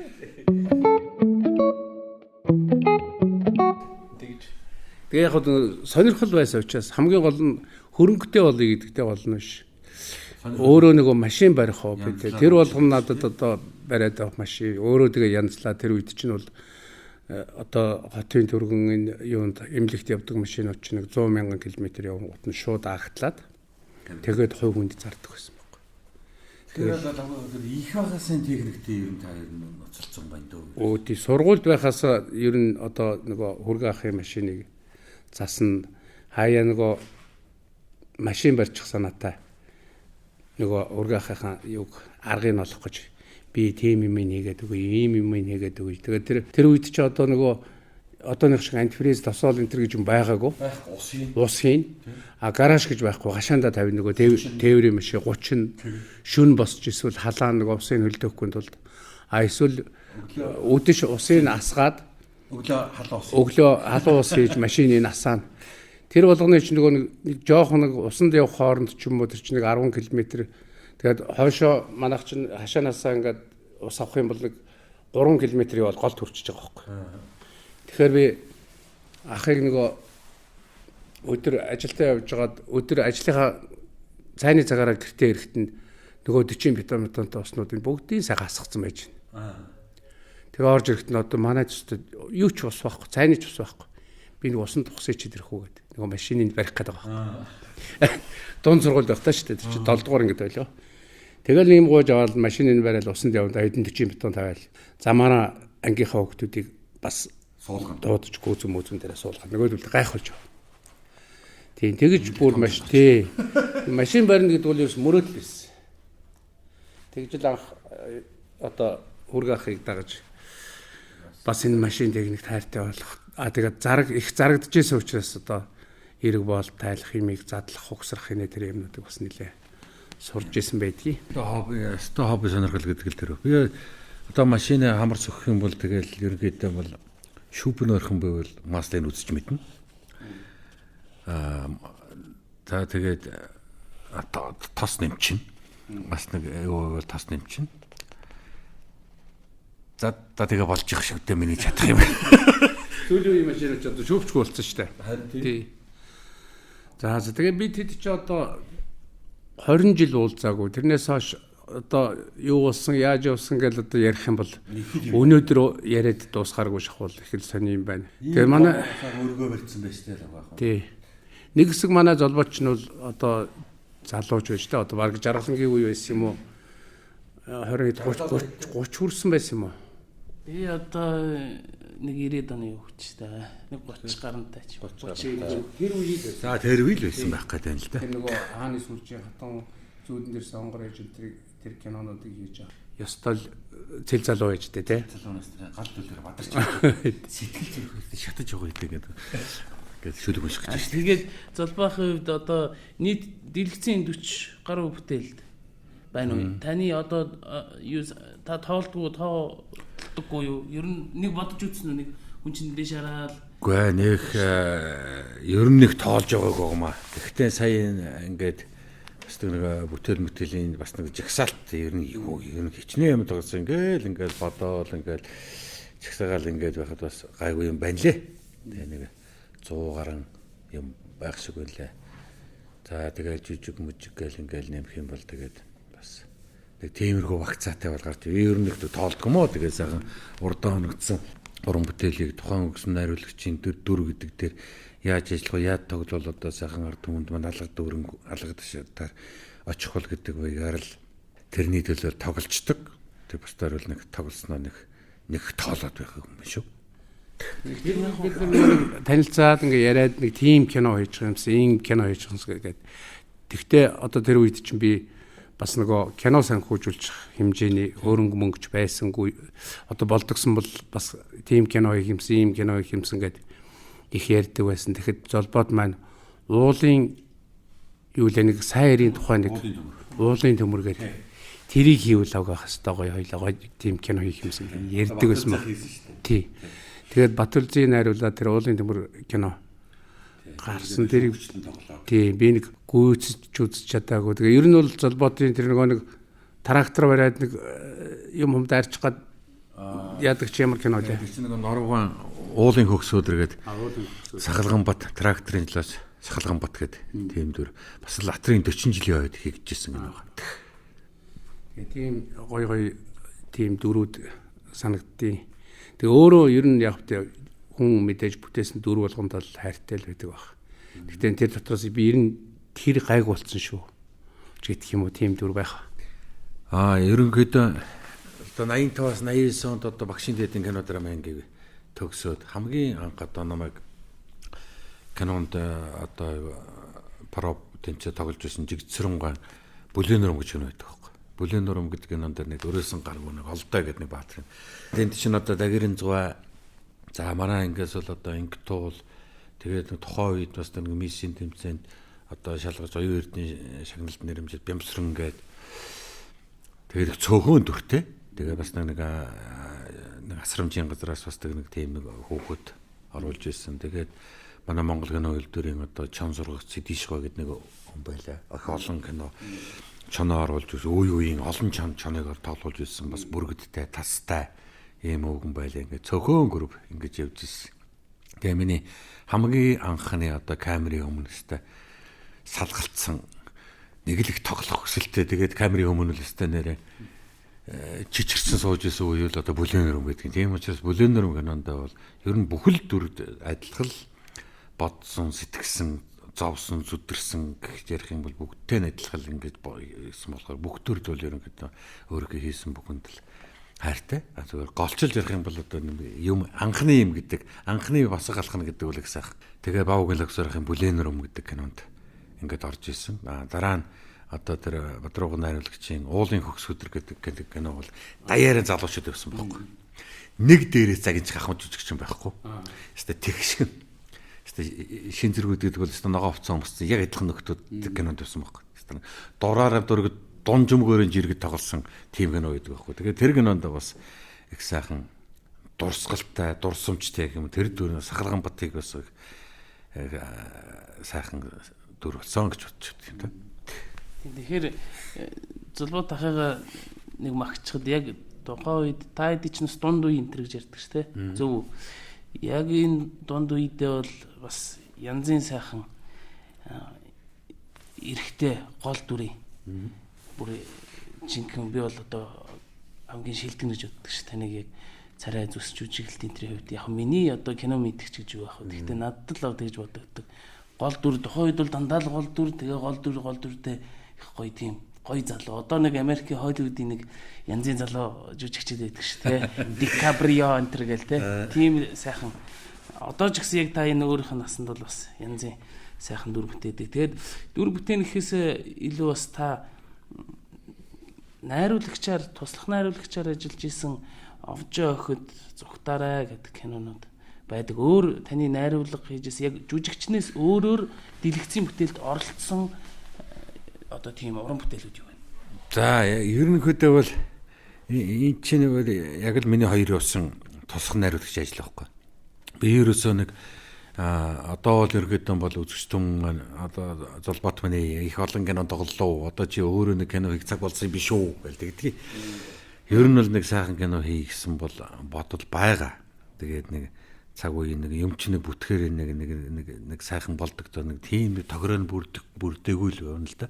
Тэгээ яг сонирхол байсан учраас хамгийн гол нь хөрөнгөтэй болъё гэдэгтэй гол нь биш. Өөрөө нөгөө машин барих хобби. Тэр болгоно надад одоо бариад авах машин. Өөрөө тэгээ янзлаа. Тэр үед чинь бол одоо хотын төргөн энэ юунд эмнэлэгт явдаг машинууд чинь 100,000 км явган нь шууд агтлаад тэгээд хувь хүнд зардаг байсан байхгүй. Тэгээд их багасын техниктэй ер нь та ер нь ноцолцсон байна дөө. Өө тий сургуульд байхаас ер нь одоо нөгөө хөргө ахын машиныг засна хаяа нөгөө машин барьчих санаатай нөгөө хөргө ахын юг аргыг олох гэж би тийм юм нэгээд үгүй ийм юм нэгээд үгүй. Тэгээд тэр үед чи одоо нөгөө одооных шиг антифриз тосоол энэ төр гэж юм байгаагүй. Усын. А гараж гэж байхгүй. Гашаанда тавь нөгөө тээврийн машин 30 шүн босч эсвэл халаан нөгөө усын хөлдөөхгүй тулд а эсвэл өдөш усын асгаад өглөө халуун ус хийж машиныг асаана. Тэр болгоны чинь нөгөө нэг жоохон нэг усанд явах хооронд ч юм уу тэр чинь нэг 10 км. Тэгээд хойшоо манайх чинь хашаанаасаа ингээд ус авах юм бол нэг 3 км явал голд хүрчихэж байгаа байхгүй. Тэгэхээр би ахыг нөгөө өдөр ажилдаа явж байгаад өдөр ажлынхаа цайны цагаараа гэртээ ирэхэд нөгөө 40 бетонтой уснуудыг бүгдийг сайхан асгацсан байж байна. Тэгээ орж ирэхэд нь одоо манай төстэй юу ч ус байхгүй, цайны ч ус байхгүй. Би нэг усан тухсыг чид ирэх үү гэдэг. Нөгөө машиныг барих гэдэг байгаа. Дунд сургууль байх таа шүү дээ. Тэр чинь 7 дугаар ингээд байлаа. Тэгэл ийм гоож аваад машиныг барайл усанд яваад хэдэн 40 бетон тавиал. Замаараа ангийнхаа хүүхдүүдийг бас суулгана. Дуудаж гүзэн мөзөн дээрээ суулгана. Нөгөөдөл гайхуулж байгаа. Тийм тэгэж бүр маш тий. Машин барина гэдэг бол ерөөс мөрөөдөл байсан. Тэгж л анх одоо хөргө ахыг дагаж бас энэ машин техник тайртай болох. Тэгээд их зарагдчихсэн учраас одоо эрг боол тайлах, химиг задлах, хугсрах хийнэ тэр юмнуудыг бас нэлээ сурж исэн байдгийг. Одоо хобби сонирхол гэдэг л тэр. Би одоо машины хамар сөхөх юм бол тэгэл ерөнхийдөө бол шүүпэн ойрхон байвал маслыг үзэж мэднэ. За тэгээд тос нэмчин. Бас нэг юу бол тос нэмчин. За тэгээ болж их шигтэй миний чадах юм байна. Сүүлийн машинууд ч одоо шүүпчгүй болсон шүү дээ. Тий. За тэгээ би тэд чи одоо 20 жил уулзаагүй. Тэрнээс хойш одоо юу болсон, яаж явсан гэж одоо ярих юм бол өнөөдөр яриад дуусгааргүй шахвал их л сони юм байна. Тэгээ манай өргөө барьсан байж тээ л байгаа. Тий. Нэг хэсэг манай золбооч нь бол одоо залууч байж тээ. Одоо баг жаргалангийн үе байсан юм уу? 20 30 хүрсэн байсан юм уу? Би одоо нэг 90 оны хүч та. Нэг 30 гарантай ч 30. Тэр үед за тэр үйл байсан байх гэдэг юм л да. Тэр нөгөө хааны сүлжээ хатан зүүдэн дээр сонгор ээж тэр кинонуудыг хийж байгаа. Ёстой л цэл залуу байж тээ. Залуунаас гал дүлээр бадарч сэтгэл зүрх шатаж байгаа гэдэг. гэж шүлэг унших гэж байна. Тэгээд Золбаахын хувьд одоо нийт дэлгэцийн 40 гаруй бүтээлд байна уу? Таны одоо та тоолдоггүй юу? Ер нь нэг бодож үзсэн үү? Нэг хүн чинь дэш хараад Үгүй нэг ер нь нэг тоолж байгаагүй юм аа. Гэхдээ сая ингээд бас нэг бүтэлийн бас нэг жагсаалт ер нь хичнээн юм тоглосон ингээд бодоол ингээд чагсаагаал ингээд байхад бас гайгүй юм байна лээ. Тэгээ нэг 100 гаруй юм байх шиг байлаа. За тэгээд жижиг мүжиг гээл ингээд нэмэх юм бол тэгээд бас нэг тиймэрхүү вакцаатай бол гарч ер нь нэг тоолдго юм уу. Тэгээд сайхан урдаа хоногдсон уран бүтээлийг тухайн өгсөн найруулагчийн дүр гэдэг дээр яаж ажиллах вэ? Яаж тоглол одоо сайхан ард түмэнд маань алгадшаар очих бол гэдэг баягаар л тэрний төлөө тоглолцдог. Тэг бусдаар бол нэг тоглосноо нэг тоолоод байх юм шүү. Танилцаад ингээ яриад нэг тим кино хийж байгаа юмсан, ийм кино хийж байгаа юмсан гэдэг. Тэгтээ одоо тэр үед чинь би бас нөгөө кино санхүүжүүлчих хэмжээний хөрөнгө мөнгөч байсангүй одоо болдгсон бол бас тим кино хийх юмсан, ийм кино хийх юмсан гэдэг их ярьдаг байсан. Тэгэхэд Золбоод маань уулын юу л нэг сайн ярийн тухай нэг уулын төмөргээр тэрийг хийвэл авах хэвээр гоё хоёлоо тим кино хийх юмсан ярьдаг байсан ба. Тий. Тэгээд Батүлзийн найруулаад тэр уулын төмөр кино гарсан тэрийг тий би нэг гүйцэж үзэж чадаагүй. Тэгээ ер нь бол Золбоотын тэр нэг трактор бариад нэг юм дарчих гад яадаг ч ямар кино лээ. Тэр чинь нэг Норвегын уулын хөгсөөдргээд Сахалган бат тракторын талаас Сахалган бат гэдэг тийм дүр бас Латрын 40 жилийн хойд хийгдчихсэн юм байна. Тэгээ тийм гой тийм дүрүүд санагдтыг. Тэгээ өөрөө ер нь яг хүн мэдээж бүтээсэн дүр болгонд л хайртай л байдаг баг. Гэхдээ тэр дотроос би ер нь тэр гайг болсон шүү. Гэх юм уу тийм дүр байх. Ерөнхийдөө одоо 85-аас 89 онд одоо багшийн дэдийн кинодрам ангийг төгсөөд хамгийн анх одоо намайг кинонд одоо паро тэнцээ тоглож байсан Жигцэрэнгаан Бүлээн нурам гэж кино байдаг байхгүй. Бүлээн нурам гэдэг кинонд нэг өрөөсөн гаргүй нэг олдоо гэдэг нэг баатар. Тэнд чинь одоо дагирын зугаа за манай ингээс бол одоо инг туул тэгээд тухайн үед бас нэг миссийн тэмцээнд одоо шалгаж оюун эрдний шагналд нэрэмжил Бямсран гээд тэгээд цөөхөн дүртэй. Тэгээ бас нэг асрамжийн газраас бас нэг тийм нэг хөөхөд оруулж ирсэн. Тэгээд манай Монгол кино үйлдвэрийн одоо чон сургагч Сэдишгаа гэдэг нэг хүн байлаа. Ах олон кино чоноо оруулж ирсэн. Үеийн олон чоныг тоглуулж ирсэн. Бас бүргэдтэй, тастай ийм өвгөн байлаа. Ингээд цөөхөн групп ингэж явж ирсэн. Тэгээ миний хамгийн анхны одоо камерын өмнөстэй салгалтсан нэг л их тоглох хүсэлтэй. Тэгээд камерын өмнө л өстэй нэрээ чичирсэн сууж исэн үе л одоо Бүлээн нурам гэдэг. Тийм учраас Бүлээн нурам кинонд бол ер нь бүхэл дүрд адилхан бодсон, сэтгсэн, зовсон, зүдэрсэн гэх ярих юм бол бүгдтэй нь адилхан ингэж байсан болохоор бүх дүрд бол ерөнхийдөө өөрөөгөө хийсэн бүхэнд л хайртай. Зүгээр голчилж ярих юм бол одоо юм анхны юм гэдэг, анхны басаг алхна гэдэг үл их сайх. Тэгээ Бав галаксорын Бүлээн нурам гэдэг кинонд ингэж орж исэн. Дараа нь одоо тэр Батруугын найруулагчийн уулын хөгс өдөр гэдэг кино бол даяарын залуучууд байсан байхгүй. Нэг дээрээс загинж хахмж жүжигч юм байхгүй. Хэвээ тэгшгэн. Хэвээ шин зэргүүд гэдэг бол хэвээ ногоо овцсон хүмүүс яг адилхан нөхдүүд кинонд байсан байхгүй. Хэвээ дураараа дургад дун жумгөрийн жиргэд тоглосон тим кино байдаг байхгүй. Тэгээд тэр кинонд бас их сайхан дурсгалтай, дурсамжтай юм. Тэр дүр Сахалган батыг бас сайхан дүр болсон гэж бодчих юм да. Тэгэхээр Золбоо тахыгаа нэг магчхад яг тухайн үед та хэд ч нас дунд үе энэ гэж ярьдаг ш тэ зөв. Яг энэ дунд үедээ бол бас янзын сайхан эрэхтэй гол дүрийн бүр жинхэнэ би бол одоо хамгийн шилдэг гэж боддог ш таныг яг царай зүсч үжиглэлтийн тэр хувьд яг миний одоо кино мэдгч гэж юу байх вэ. Гэхдээ надад л тэгж боддог. Гол дүр тухайн үед бол дандаа л гол дүр тэгээ гол дүртэй гоё тийм гоё залуу. Одоо нэг Америкийн Холливуудын нэг янзын залуу жүжигчд байдаг шүү дээ. Дикаприо энтер гэл те. Тийм сайхан. Одоо ч гэсэн яг та энэ өөрийнх нь насанд бол бас янзын сайхан дүр бүтээдэг. Тэгээд дүр бүтээн гэхээс илүү бас та найруулагчаар, туслах найруулагчаар ажиллаж исэн Овжоо охид Зүхтараа гэдэг кинонууд байдаг. Өөр таны найруулга хийжээс яг жүжигчнээс өөрөөр дэлгэцийн бүтээлд оролцсон одоо тийм уран бүтээлүүд юу вэ? За ерөнхийдөө бол энэ чинь бол яг л миний хоёр явсан тусах найруулагч ажил байхгүй. Би ерөөсөө нэг одоо бол ерөнхийдөө бол үзэгчдэн маань одоо Золбот маань их олон кино тоглолоо. Одоо чи өөрөө нэг кино хийх цаг болсон биш үү гэдэг. Ер нь бол нэг сайхан кино хий гэсэн бол бодол байгаа. Тэгээд нэг цаг үеийн нэг юм чи нэг бүтгэхээр нэг сайхан болдог то нэг тийм тохироо бүрдээгүй л байна л да.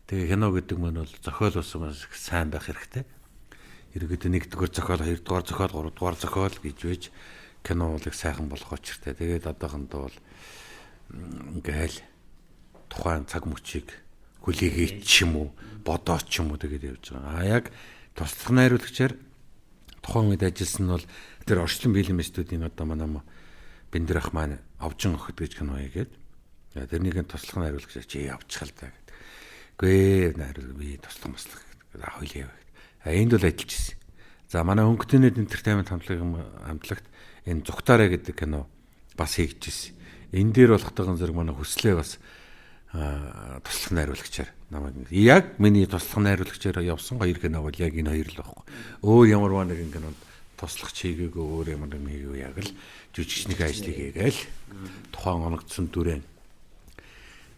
Тэгээ кино гэдэг маань бол зохиол болсон сайн байх хэрэгтэй. Ерөнхийдөө нэгдүгээр зохиол, хоёрдугаар зохиол, гуравдугаар зохиол гэж байж кинолыг сайхан болгох учиртай. Тэгээд одоохондоо бол ингээл тухайн цаг мөчийг хүлээгээд ч юм уу, бодоод ч юм уу тэгээд явж байгаа. Яг туслах найруулагчаар тухайн үед ажилласан нь бол тэр орчлон бэлэн студийн одоо манай Бэндэр ах маань Овжин охид гэж кино хийгээд тэрнийг туслах найруулагчаар чи явчихал та гэдэг. Гүй найруулга би туслах маслах гэдэг. Хойлоо яваа. Энд бол ажиллаж ирсэн. За манай Өнгөтөний Entertainment хамтлагт энэ Зүгтаарэ гэдэг кино бас хийж ирсэн. Энэ дээр болохтойгон зэрэг манай хүслээ бас туслах найруулагчаар намайг яг миний туслах найруулагчаар явсан хоёр кино бол яг энэ хоёр л байхгүй. Өөр ямар нэгэн кинонд туслах чигээгүй өөр ямар нэгэн хийгээгүй яг л жүжигчний ажлыг хийгээл тухайн оногдсон дүрэн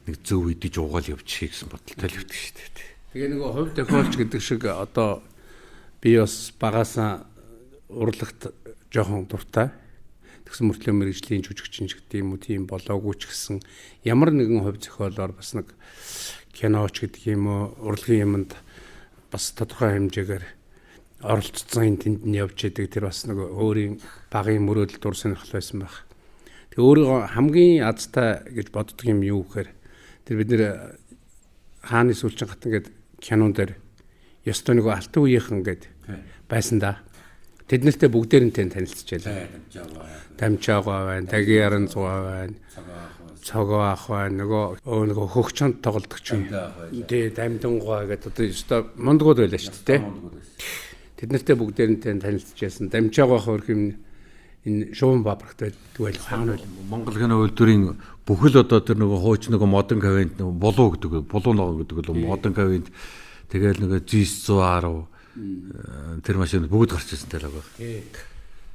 нэг зөв идэж уугаал явчих гэсэн бодолтой л өвдөг шүү дээ. Тэгээ нөгөө хувь тохиолч гэдэг шиг одоо би бас багасаа урлагт жоохон дуртай. Тэгсэн мөртлөө мэрэгжлийн жүжигчин ч гэдэг юм уу тийм болоогүй ч гэсэн ямар нэгэн хувь зохиолоор бас нэг киноч гэдэг юм уу урлагийн юмд бас тодорхой хэмжээгээр оролцсон тэнд нь явж идэг тэр бас нэг өөрийн багын мөрөөдөл дур сонирхол байсан байх. Тэгээ өөрийгөө хамгийн азтай гэж боддог юм юу гэхээр тэр бид нэр хааны сүүлчин гат ингээд кинон дээр ёстой нөгөө алтан үеийнхэн гээд байсан да. Тэд нартэй бүгдээрнтэй танилцчихлаа. Дамжаагаа байна, Тагиаран зугаа байна, Цогоо ах байна, нөгөө хөгчөнд тоглодог ч юм. Тэ Дамдангуй гэдэг одоо ёстой мондгууд байлаа шүү дээ. Тэд нартэй бүгдээрнтэй танилцчихсан. Дамжаагаа ах хөрх юм энэ шуун бабрагтай байл хаана байл. Монгол кино үйлдвэрийн бүхэл одоо тэр нөгөө хууч нөгөө модон кавент болоо гэдэг болоо ногоо гэдэг л модон кавент тэгэл нөгөө G110 тэр машин бүгд гарч ирсэн талаа баг.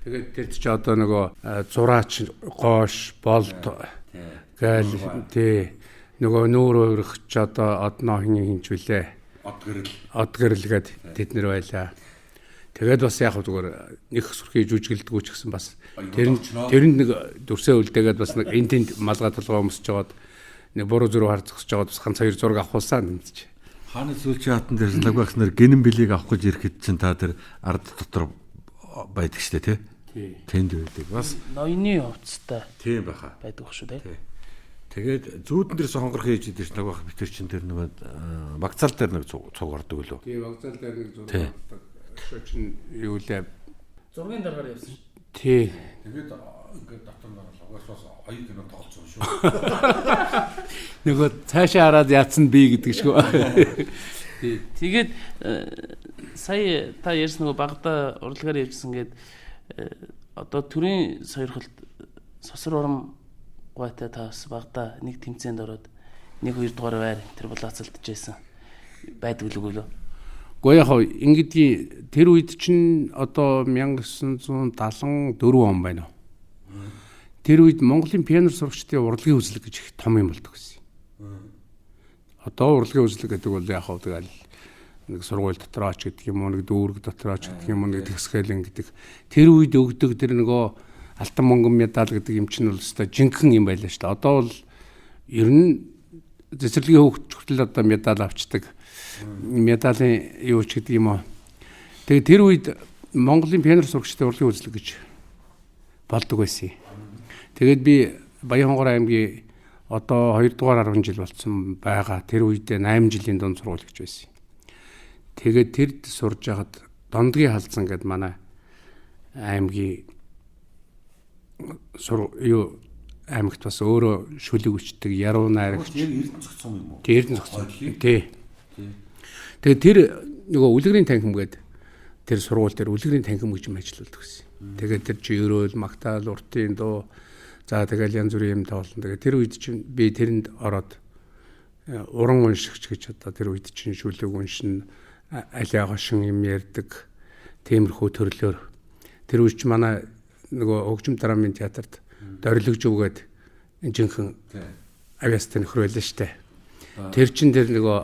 Тэгээд тэр чи одоо нөгөө зураач гоош болд гээл тий нөгөө нүүр өрөх ч одоо одноо хинж үлээ. Одгэрэл гээд тэд нэр байлаа. Тэгээд бас яг зүгээр нэг сүрхий жүжиглдэггүй ч гэсэн бас тэрэнд нэг дүрсээ үлдээгээд бас нэг энэ тэнд малгай толгой өмсөж жагаад нэг буруу зүрх харцсаж жагаад бас ганц хоёр зураг авахулсан гэмтэж. Хааны сүүлчийн хатан дээр лаг багснаар гинэн билийг авах гэж ирэхэд чинь та тэр ард дотор байдаг штэ тий. Тэнд байдаг. Бас ноёны хувцастай. Тийм баха. Байдаг шүү дээ. Тэгээд зүүдэн дээрс хонгор хийж идэж лаг бах битэр чинь тэр нэг вокзал дээр нэг цуг ордог лөө. Тийм вокзал дээр нэг зураг ордог. Шочин юу лээ. Зургийн дараагаар явсан. Тий. Тэгээд ингээд дотор нь угаасаа хоёр кино тоглосон шүү. Нөгөө цаашаа хараад яатсан би гэдэг шүү. Тий. Тэгээд сая та ярьсан нөгөө багада урлагаар явжсан гээд одоо төрийн сойрхолд сосор урам гуйтай та бас багада нэг тэмцээнд ороод 1-2 дугаар байр тэр булаацалдж байсан. Байдаг л үгүй лөө. Гэхдээ яг ингэдгийн тэр үед чинь одоо 1974 он байна уу? Тэр үед Монголын пианер сурагчдын урлагийн үзлэг гэж их том юм болдог гэсэн. Одоо урлагийн үзлэг гэдэг бол яг тэгэл нэг сургууль дотроо ч гэдэг юм уу, нэг дүүрэг дотроо ч гэдэг юм уу, нэг тэгсгэлэн гэдэг. Тэр үед өгдөг тэр нөгөө алтан мөнгөн медаль гэдэг юм чинь бол өстой жинхэнэ юм байлаа шүү дээ. Одоо бол ер нь цэцэрлэгийн хөвгт хүртэл одоо медаль авчдаг. Медалийн юу ч гэдэг юм уу. Тэгээ тэр үед Монголын пианер сурагчдын урлагийн үзлэг гэж болдог байсан. Тэгээд би Баянхонгор аймгийн одоо 2 дугаар 10 жил болсон байгаа. Тэр үедээ 8 жилийн дунд сургууль гэж байсан. Тэгээд тэрд сурж байгаад Дондгийн халдсан гэдэг манай аймгийн аймагт бас өөрөө шүлэг өчтдөг яруу найрагч. Эрдэнэ зохицсон юм уу? Тий, Эрдэнэ зохицсон. Тий. Тэгээд тэр нөгөө үлгэрийн танхим гээд тэр сургууль дээр үлгэрийн танхим гэж ажилладаг гэсэн. Тэгээд тэр чи өрөөл, магтаал, уртын дуу за тэгэл янз бүрийн юм тоолно. Тэгээд тэр үед чинь би тэрэнд ороод уран уншигч гэж одоо тэр үед чинь шүлэг уншин аливаа гошин юм ярьдаг тиймэрхүү төрлөөр тэр үед чинь манай нөгөө хөгжим драмын театрт дорилгож өгөөд жинхэнэ авиас тэнхэр байлаа штэ. Тэр чин тэр нөгөө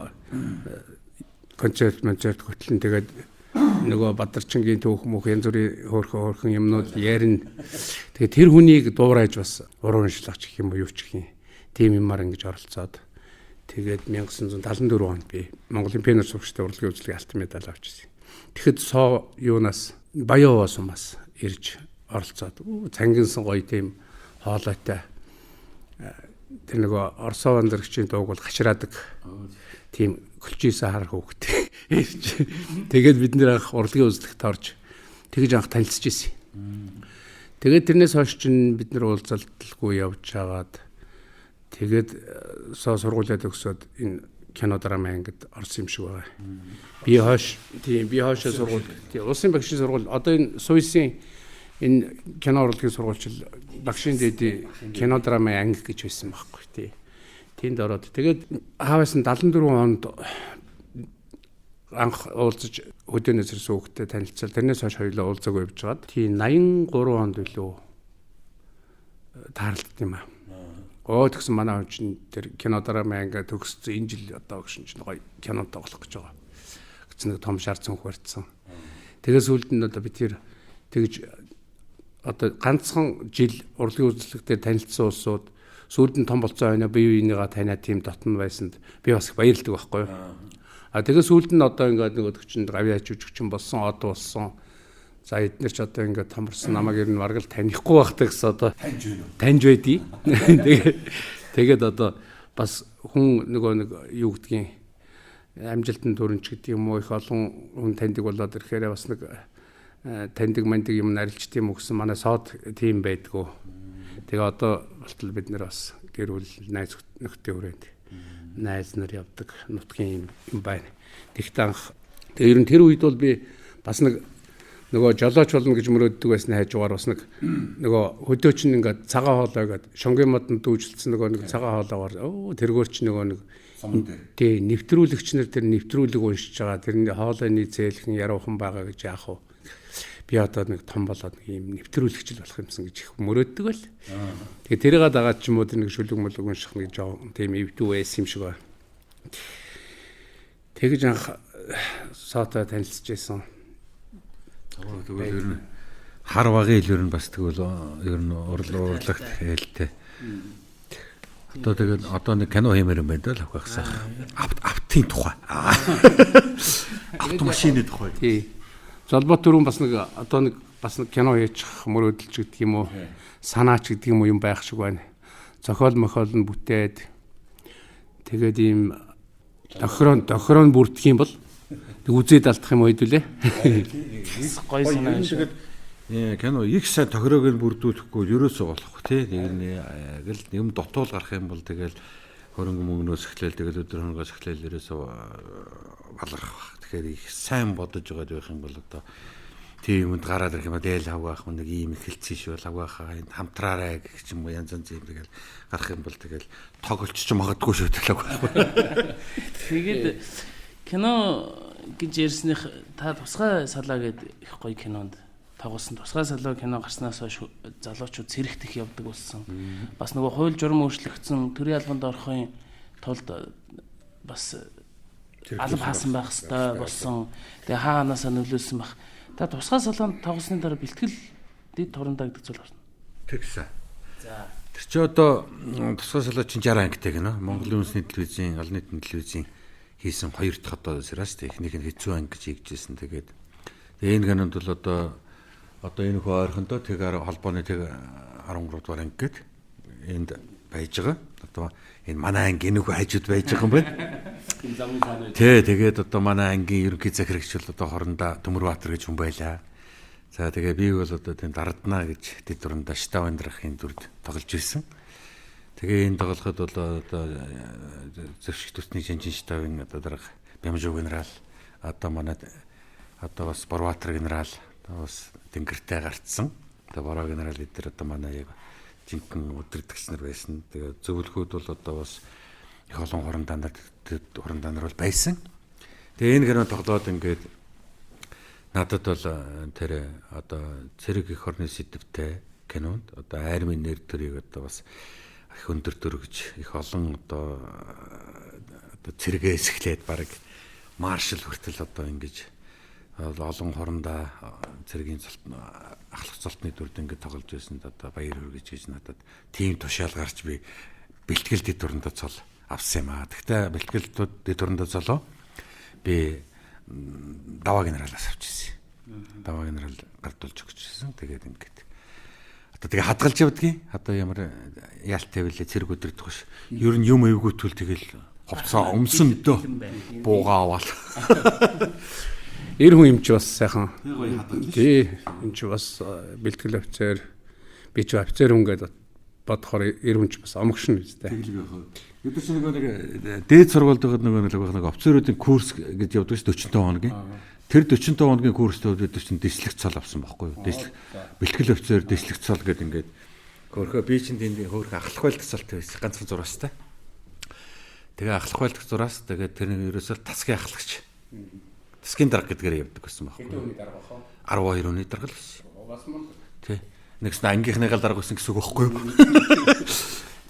концерт хөтлөн тэгээд нөгөө Бадарчингийн түүх мөх янз бүрийн хөөрхөн юмнууд ярина. Тэгээд тэр хүнийг дуурайж бас уран уншлагч гэх юм уу юу ч гэх юм. Тим юмар ингэж оролцоод тэгээд 1974 онд би Монголын пиано сурагчтай урлагийн үзлэгийн алтан медаль авчихсан. Тэгэхэд соо юунаас Баяовоос юмас ирж оролцоод цангинсан гоё тийм хоолойтой тэр нөгөө Орсован зэрэгчийн дууг бол хашраадаг тийм гөлчээсээ харах хөвгтэй. Тэгээд бид нэр анх урлагийн үзлэгт орж тэгж анх танилцж ирсэн. Тэгээд тэрнээс хойш чинь бид нар уулзалталгүй явж хагаад тэгээд сургуулиуд өгсөд энэ кино драма ангид орсон юм шиг байгаа. Би хойш сургууль улсын багшийн сургууль одоо энэ Суйсын энэ кино урлагийн сургуульчил багшийн дэдий кино драма анги гэж байсан байхгүй тий. Тэнд ороод тэгээд хааваас нь 74 онд анх уулзаж хөдөөнөөс ирсэн хүүхдэд танилцал тэрнээс хойш хоёулаа уулзаагүй явж байгаад тий 83 онд үлээ таарлт юм аа. Тэгсэн манай хүн чинь тэр кино драма анги төгссөн энэ жил одоо гүшин чинь гоё кино тоглох гэж байгаа. Гэсэн нэг том шаардсан хурцсан. Тэгээс үлд нь одоо би тэр тэгж одоо ганцхан жил урлагийн үзлэгтээр танилцсан улсууд сүүлд нь том болцоо байна бие биенийгаа таниа тийм дотн байсанд би бас баярлдаг байхгүй юу. Тэгээд сүүлд нь одоо ингээд нөгөө чинь авиач жүжигчин болсон од болсон. За эдгээр ч одоо ингээд томорсон намайг ер нь бараг л танихгүй байхдаг гэсэн одоо таньж байдий. Тэгээд одоо бас хүн нөгөө нэг юу гэдгийг амжилтанд төрөнч гэдэг юм уу их олон хүн таньдаг болоод ирэхээр бас нэг таньдаг манддаг юм нарилж тийм өгсөн манай сод тийм байдгүй. Тэгээ одоо болтол бид нэр бас гэр бүл найз нөхдөд хүрээнд найз нар явдаг нутгийн юм байна. Тэгтээ анх тэгээ ер нь тэр үед бол би бас нэг нөгөө жолооч болно гэж мөрөөддөг байсан хайжуугаар бас нэг нөгөө хөдөөч нь ингээд цагаан хоолой гэдэг шонгийн модонд дүүжилсэн нөгөө нэг цагаан хоолойгоор тэргөөр чи нөгөө нэг тий нэвтрүүлэгч нар тэр нэвтрүүлэг уншиж байгаа тэрний хоолойны зээлхэн яруухан байгаа гэж яах вэ? Би одоо нэг том болоод нэг юм нэвтрүүлэгч л болох юмсан гэж их мөрөөддөг байл. Тэгээ тэрийг дагаад ч юм уу тэр нэг шүлэг молог унших нэг жоо тийм эвдүү байсан юм шиг байна. Тэгэж анх соотой танилцж байсан. Тэгвэл ер нь хар багын ил ер нь бас тэгвэл ер нь урлагт хэлтэй. Одоо тэгээд одоо нэг кино хиймээр юм байна л авахсаа. Автын тухай. Автомашины тухай. Тий. Золбот түрүүн бас нэг одоо нэг бас нэг кино хийчих мөрөөдөлж гэдэг юм уу санаач гэдэг юм уу юм байх шиг байна. Зохиол мохиол нь бүтээд тэгээд ийм дохирон бүрдэх юм бол үзээд алдах юм уу хэдүүлээ. Гой санаа шиг. Кино их сайн тохироог нь бүрдүүлэхгүй ерөөсөө болох тий. Тэгэл юм дотоол гарах юм бол тэгэл хөрөнгө мөнгнөөс эхлээл тэгэл өдөр хөнгөөс эхлээл ерөөсөө баларх. Тэгэхээр их сайн бодож байгаа байх юм бол одоо тийм юмд гараад ирэх юм ба дээл хавгаах нэг ийм их хэлцсэн шүү хавгаахаа энэ хамтраарай гэх юм уу янз янз юм тэгэл гарах юм бол тэгэл тоглолч ч магадгүй шүү тэгэл. Тэгээд кино гэж ярьсных та тусгай салаа гэдэг их гоё кинонд тоглосон. Тусгай салаа кино гарснаас хойш залуучууд цэрэгтэх явдаг болсон. Бас нөгөө хууль журам өөрчлөгдсөн төрийн албанд орохын тулд бас алба хаасан байх хэрэгтэй болсон. Тэгээ хаанаасаа нөлөөлсөн байх. Та тусгай салаанд тоглосны дараа бэлтгэл дэд турандагдаг зүйл байна. Тэгсэн. За. Тэр чи одоо тусгай салаа чинь 60 ангитай гэнэ. Монголын үндэсний телевизийн, олон нийтийн телевизийн хийсэн хоёр дахь одоо сериалс техник нь хэцүү анги гэж хийжсэн. Тэгээд энэ кинонд бол одоо энэ хөө ойрхондоо тэгээр холбооны тэг 13 дугаар анги гээд энд байж байгаа. Одоо энэ манай анги энэхүү хажууд байж байгаа юм байна. Тэгээд одоо манай ангийн ерөнхий захирагч бол одоо хорондоо Төмөрбаатар гэж хүн байлаа. За тэгээ би бол одоо тийм Дарднаа гэж дэд дуранда Штавандрахын дүрд тоглож ирсэн. Тэгээ энэ тоглоход бол одоо зөвшөлт төсний Жанжин Штавын одоо дарга Бямжуу генерал одоо манай одоо бас Борбаатар генерал Одоо бас тэнгэртэй гарцсан. Одоо бороо генерал эдэр одоо манай яг жинхэнэ өдөртөгч нар байсан. Тэгээ зөвлөхүүд бол одоо бас их олон хурандаанаар бол байсан. Тэгээ энэ кино тоглоод ингээд надад бол тэр одоо цэрэг их орны сэдвтэй кинонд одоо армийн нэр төрийг одоо бас их өндөр төрөгж их олон одоо цэрэгээс эхлээд баг маршал хүртэл одоо ингэж олон хорондоо цэргийн ахлах цолтны дүрд ингээд тоглож байсанд одоо баяр хүргэж гэж надад тийм тушаал гарч би бэлтгэл дэд дурандаа цол авсан юм аа. Гэхдээ бэлтгэлтүүд дэд дурандаа цолоо би даваа генералаас авчихсан. Даваа генерал гардуулж өгчихсэн. Тэгээд ингээд одоо тэгээ хадгалж явдгийн. Одоо ямар яалтай вэлээ цэрэг өдөрдөх ш. Ер нь юм эвгүүтүүл тэгэл ховцоо өмсөндөө буугаа аваад. Эр хүн юм чи бас сайхан. Тий, юм чи бас бэлтгэл офицер, би ч офицер хүн гэдэг бодохоор эр хүн ч бас омогшно үстэй. Бид ч нэг дээд сургуульд байгаа нэг офицеруудын курс гэж явдаг ш 45 хоногийн. Тэр 45 хоногийн курстөө бид чинь дэслэх цол авсан байхгүй юу? Бэлтгэл офицер дэслэх цол гэдэг ингээд хөрхөө би чинь тэнд хөрхөө ахлах байлт цолтой байсан. Ганцхан зураастай. Тэгээ ахлах байлт зураас тэгээд тэр нэг ерөөсөө тасгийн ахлагч. Тасгийн дарга гэдгээр явдаг гэсэн байхгүй юу? 12 оны дарга л байсан. Бас мөн. Тий. Нэгс ангийнхныгаа дарга байсан гэсэн үг байхгүй юу?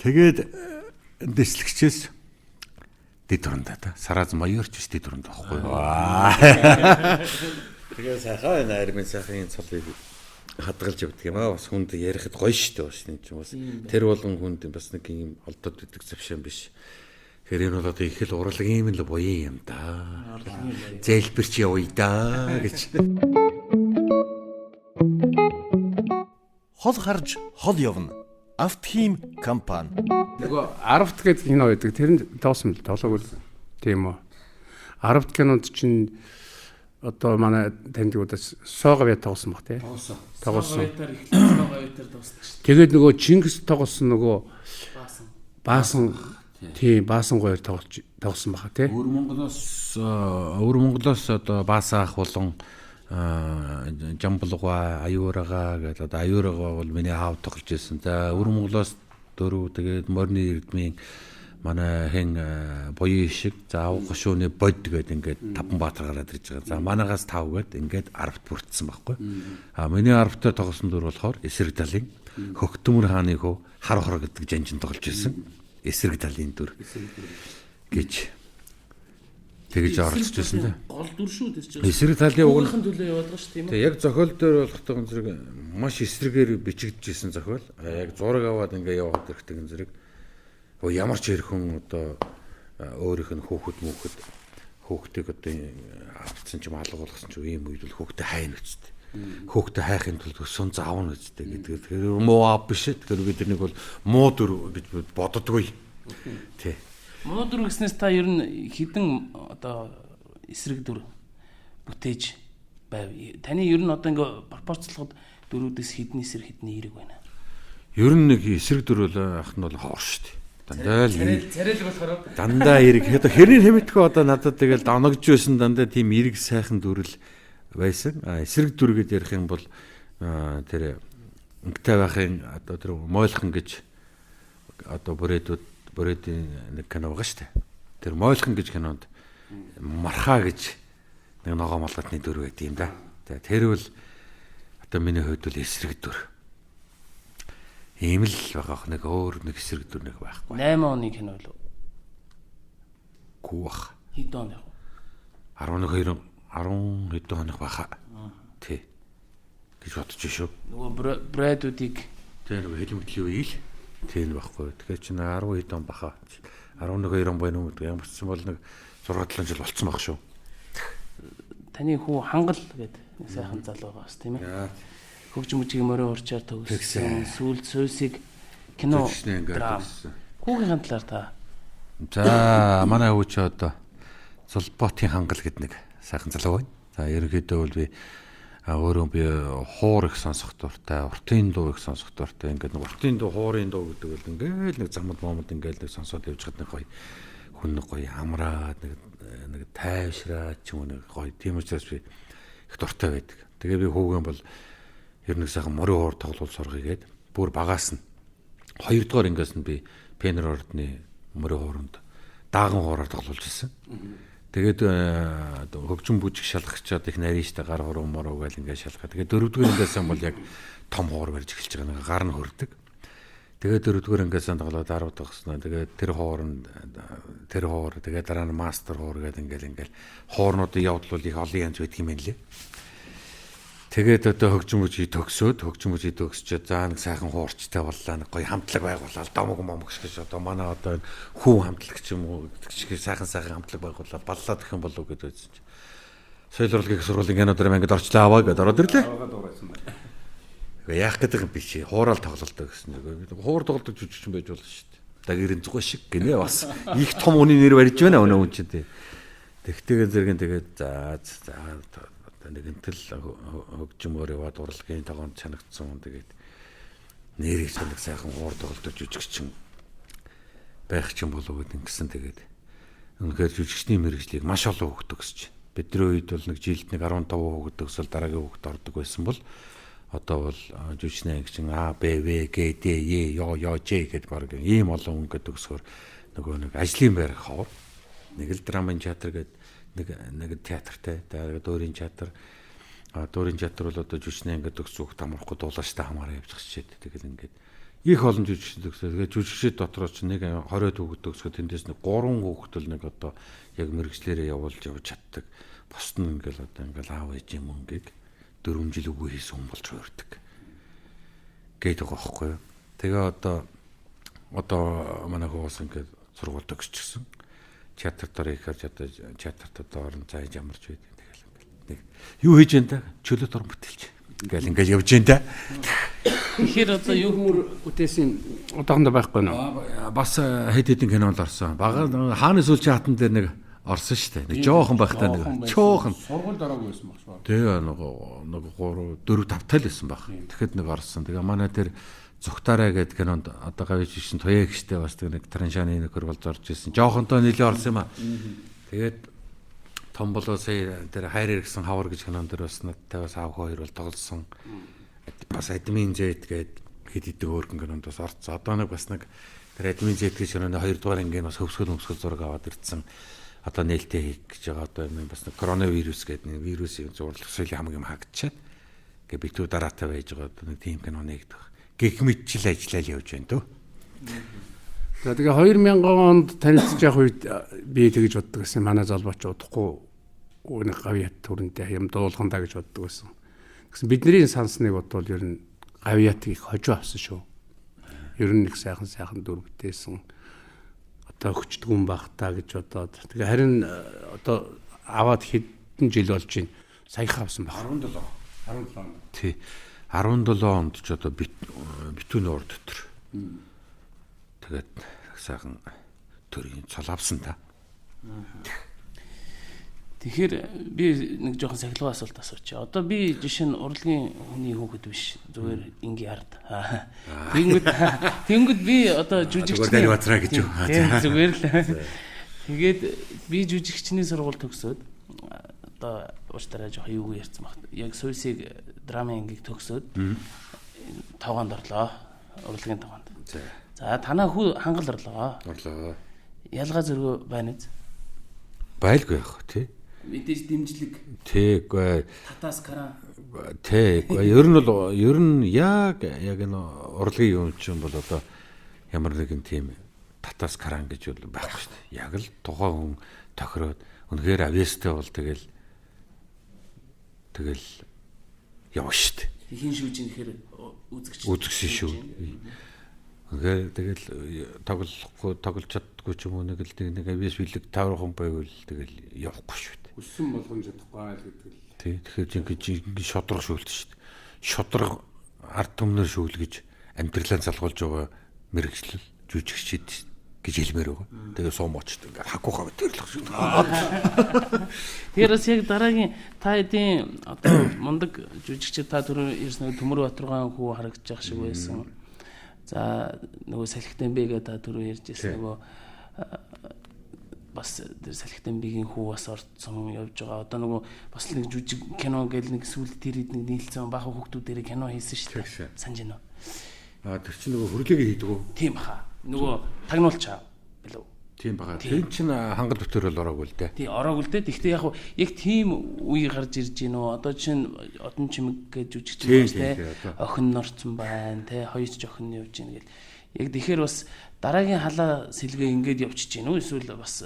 Тэгээд дэслэгчээс дэд дурандаа та сараз майорч биш дэд дурандаа байхгүй юу? Тэгээд сайхан армийн сайхан цолыг хадгалж явдаг юм аа. Бас хүнд ярихад гоё штэ бас энэ ч бас тэр болгон хүнд бас нэг юм олдоод идэг завшаан биш. Тэгэхээр энэ бол одоо их л урлаг юм л буян юм да. Зээлбэрч явъя да гэж. Хол харж хол явна. Автхим компани. Нөгөө 10-т гэдэг кино байдаг. Тэрэнд тоосон л тоглоог л тийм үү. 10-т кинонд чинь одоо манай таньдгуудаас сооговья тоглосон баг тий. Тоглосон. Тэгээд нөгөө Чингис тоглосон нөгөө баасан тий баасан гоёр тоглосон баха тий. Өвөр Монголоос одоо баасан ах болон Жамбулга аюурага гэдэг одоо аюурага бол миний аав тоглож байсан. За өвөр Монголоос 4 тэгээд морины эрдмийн манай хэн боён шиг за авах гошууны бод гэдэг ингээд 5 баатар гараад ирж байгаа. За манаагаас 5 гээд ингээд 10-т бүрдсэн байхгүй. Миний 10-т тоглосон дүр болохоор эсрэг талын Хөхтөмөр хааны хөө хар хор гэдэг жанжин тоглож байсан. Эсрэг талын дүр гэж тэгж оролцож байсан дээ. Гол дүр шүү дээ ч. Эсрэг талын уг нь төлөө яваад байгаа шүү тийм үү? яг зохиол дээр болохтой зэрэг маш эсрэгээр бичигдчихсэн зохиол. Яг зураг аваад ингээ яваад ирэхтэй зэрэг ямар ч хэрхэн одоо өөрийнх нь хөөхтийг одоо авцсан ч юм алга болгосон ч ийм үед бол хөөхтэй хайна үсттэй. Хөөхтэй хайхын тулд өсөн заавна үсттэй гэдэг. Тэгэхээр муу ав биш. Тэгэхээр бид нэг бол муу дүр гэж боддоггүй. Тий. Муу дүр гэснээс та ер нь хідэн одоо эсрэг дүр бүтээж байв. Таны ер нь одоо ингээ пропорцлоход дөрүүдээс хідэн эсрэг хідний хэрэг байна. Ер нь нэг эсрэг дүр бол ах нь бол хоор шүү дээ. Дандаа царил болохоор дандаа эрг. Одоо хэрний хэмэтгэв одоо надад тэгэл доногж байсан дандаа тийм эрг сайхан дүрэл байсан. Эсрэг дүр гэдээ ярих юм бол тэр өнгөтэй байхын одоо тэр мойлхон гэж одоо бүрээдийн нэг кино байгаа шүү дээ. Тэр мойлхон гэж кинонд мархаа гэж нэг ногоо малгатны дүр байт юм да. Тэр бол одоо миний хувьд бол эсрэг дүр. Ийм л байгаа нэг өөр нэг эсрэг дүр нэг байхгүй. 8 оны кино л Гүү бах. хэд он яг 11 хэд хоног баха. Тий. Гэж бодож шүү. нөгөө брэдүүдийг Тэр нөгөө хэлмэтлийн үеийг тийм байхгүй. Тэгэхээр чинь 10 хэд он баха. 11 он байна уу гэдэг ямар ч юм бол нэг 6-7 жил болцсон баг шүү. таны хүү хангал гэдэг нэг сайхан залуу байгаа бас тийм ээ. Хөгж мөжгийн морин урчаар төгссөн сүүлд суйсыг кино хүүгийн талаар та. За манай хүү ч одоо Золботын хангал гэдэг нэг сайхан залуу байна. За ерөнхийдөө бол би өөрөө би хуур их сонсох дуртай, уртын дуу их сонсох дуртай. Ингээд нэг уртын дуу, хуурын дуу гэдэг бол ингээд нэг замд момод ингээд нэг сонсоод явж хад нэг гоё хүн нэг гоё амраад нэг тайвшраад ч юм уу нэг гоё тийм учраас би их дуртай байдаг. Тэгээ би хүүгэн бол ер нь сайхан морин хоор тоглол сургая гээд бүр багаас нь 2 дугаар ангиас нь би пенер ордны морин хооронд дааган хоороор тоглуулж ирсэн. Тэгээд хөгжим бүжиг шалгагчаад их нарийнжтай гар хоруу мороо гэл ингээд шалгаа. Тэгээд 4 дугаар ангиас нь бол яг том хоор барьж эхэлж байгаа нэг гар нь хөрдөг. Тэгээд 4 дугаар ангиас нь тоглоод 10 дахь гиснаа. Тэгээд тэр хоор тэгээд дараа нь мастер хоор гэдэг ингээд хоорнуудын явдал бол их олон янз байдаг юм байна лээ. Тэгээд одоо хөгжим бүжиг төгсөөд за нэг сайхан хуурчтай боллаа, нэг гоё хамтлаг байгуулаад домог момог шиг одоо манай одоо хүү хамтлагч юм уу гэдэг шиг сайхан хамтлаг байгуулаад баллаад гэх юм болов уу гэдэг үзсэн чинь. Соёл урлагийн сургуулийн кинодэр мангад орчлоо аваа гэдээ ороод ирлээ. Яах гэдэг юм би чи хуурал тоглолтоо гэсэн. Хуур тоглолтог жүжигчин байж болно шүү дээ. Дагэрэн зүгөө шиг гинэ бас их том үний нэр барьж байна өнөө хүн чинь. Тэгтэйгэн зэрэг тэгээд за нэг энтэл хөгжмөөр яваад урлагийн тогоонд чанагдсан. Тэгээд нэрийг санаг сайхан хуур тоглолтож жүжигчин байх ч юм болов уу гэсэн. Тэгээд үнэхээр жүжигчний мэргэжлийг маш олон хөгдөг гэж. Бидний үед бол нэг жилд нэг 15 хөгдөг өсөл дараагийн хөгд ордог байсан бол одоо бол жүжигчний ангичин А, Б, В, Г, Д, Е, Ё, Ж гэдэг баг ийм олон өнгөд өгсөөр нөгөө нэг ажлын байр ховор. Нэг л драмын театр гэдэг нэг театртай тэгээд өөрийн театр бол одоо жүжигчний ангид өгсөх тамрахгүй дуулаачтай хамаараа явж чичээд тэгээд ингээд их олон жүжигчид өгсөө тэгээд жүжигчид дотроо ч нэг 20 хүүхэд өгсөд тэндээс нэг 3 хүүхэд л нэг одоо яг мэрэгчлэрээ явуулж чаддаг. Босд нь ингээл аав ээж юм ингээд 4 жил үгүй хийсэн хүн болж хувирдаг гэдэг байгаа байхгүй юу. Тэгээ одоо манай хөөс ингээд сургуульд өгсчихсэн. Театр дээр ихээр театрт одоо орон зай ямарч байдаг. Тэгэл нэг юу хийж энэ та чөлөөт орон бүтээлч. Ингээл явж энэ та. Тэгэхээр одоо юу humor бүтээсэн одоохондоо байхгүй нөө. Бас хэд хэдэн кинонд орсон. Бага хааны сүүлчийн хатан дээр нэг орсон шүү дээ. Нэг жоохон байхтай нэг чуухан. Сургуульд ороогүй байсан баг шүү. Тэгээ нэг 3 4 5 тал байсан баг. Тэгэхэд нэг орсон. Тэгээ манай тэр Зүхтараа гэдэг кинонд одоо гавьж шин туяа гэжтэй бас нэг траншаны нөхөр болж орж ирсэн. Жоохонтой нэлээ орсон юм аа. Тэгээд том болоо сая тэр хайр иргсэн хавар гэж кинонд дэр бас надтай бас аав хоёр бол тоглосон. Бас админ зэт гээд хэд хэдэн өөргөн кинонд бас орцсон. Одоо нэг бас нэг тэр админ зэт гэж киноны 2 дугаар ангийн бас хөвсгөл зураг аваад ирсэн. Одоо нээлттэй хийх гэж байгаа. Одоо энэ бас нэг коронавирус гэдэг нэг вирусын зурлах соёлын хамаг юм хаагчаад гэ битүү дараатай байж байгаа. Одоо нэг тим кино нэгдэх. Гэх мэтчил ажиллал явж байна дөө. За тэгээ 2000 онд танилцж явах үед би тэгж боддог гэсэн. Манай залбаач удахгүй нэг гавьяат төрөнтэй юм дуулгандаа гэж боддог байсан. Гэсэн бидний сансныг бодвол ер нь гавьяатыг их хожоо авсан шүү. Ер нь нэг сайхан дүрмтэйсэн. Одоо өчтгүн багтаа гэж бодоод. Тэгээ харин одоо аваад хэдэн жил болж байна. Саяхан авсан баг. 17. Тий. 17 онд ч одоо битүүн уур дотор. Тэгээд сайхан төрийн цол авсан та. Тэгэхээр би нэг жоохон сахилгын асуулт асуучих. Одоо би жишээ нь урлагийн хүний хүүхэд биш. Зүгээр ингийн ард. Тэнгүүд би одоо жүжигчний батраа гэж юу. Зүгээр л. Тэгээд би жүжигчний сургууль төгсөөд одоо ууштай жоохон юу ярьсан баг. Яг суйсыг драмын ангийг төгсөөд тоогоонд орлоо. Урлагийн тоогоонд. За танаа хүү хангал орлоо. Ялгаа зөргөө байна уу? Байлгүй яах тий. Мэдээж дэмжлэг. Тий, үгүй. Татаас кара. Тий, ер нь яг энэ урлагийн юм чинь бол одоо ямар нэгэн тийм татаас каран гэж бол байхгүй шүү дээ. Яг л тухайн хүн тохироод үнэхээр авьяастай бол тэгэл явна шүү дээ. Хин шүүж ихээр үзэгсэн шүү. Тэгэл тоглож чаддгүй ч юм уу нэг авьяас бэлэг таархан байвал тэгэл явахгүй шүү дээ. Өссөн болгон чадахгүй айл гэдэг л. Тий, тэгэхээр жинхэнэ шодрог шүүлдэг шүү дээ. Шодрог ард түмнэр шүүлгэж амьдралаа залгуулж байгаа мэрэгчлэл жүжигчид гэж хэлмээр байгаа. Тэгээ сум очт ингээ хагуухаа мэтэрлэх шүү. Тэрээс яг дараагийн та эдийн одоо мундаг жүжигчид та түрүү ирсэн Төмөр Батургаан хүү харагдаж байгаа шиг байсан. За нөгөө салхитэн бэ гэдэг та түрүү ярьж ирсэн нөгөө бас тэр салхитай бигийн хүү бас орцсон явж байгаа. Одоо нөгөө бас нэг жүжиг кино гэл нэг сүүл тэр нэг нийлцэн бага хүүхдүүдээр кино хийсэн шүү дээ. Санаж байна уу? Тэр чинь нөгөө хөрлөгийг хийдэг үү? Тийм баха. Нөгөө тагнуулчаа билүү? Тийм баха. Тэр чинь хангал өвтөр бол ороогүй л дээ. Тийм ороогүй л дээ. Гэхдээ яг тийм үе гарч ирж гинөө. Одоо чинь одон чимэг гэж жүжигч байна те. Охин норцсон байна те. Хоёр ч охин явж гин гэл. Яг тэгэхээр бас дараагийн халаа сэлгээ ингээд явчихж гин үү? Эсвэл бас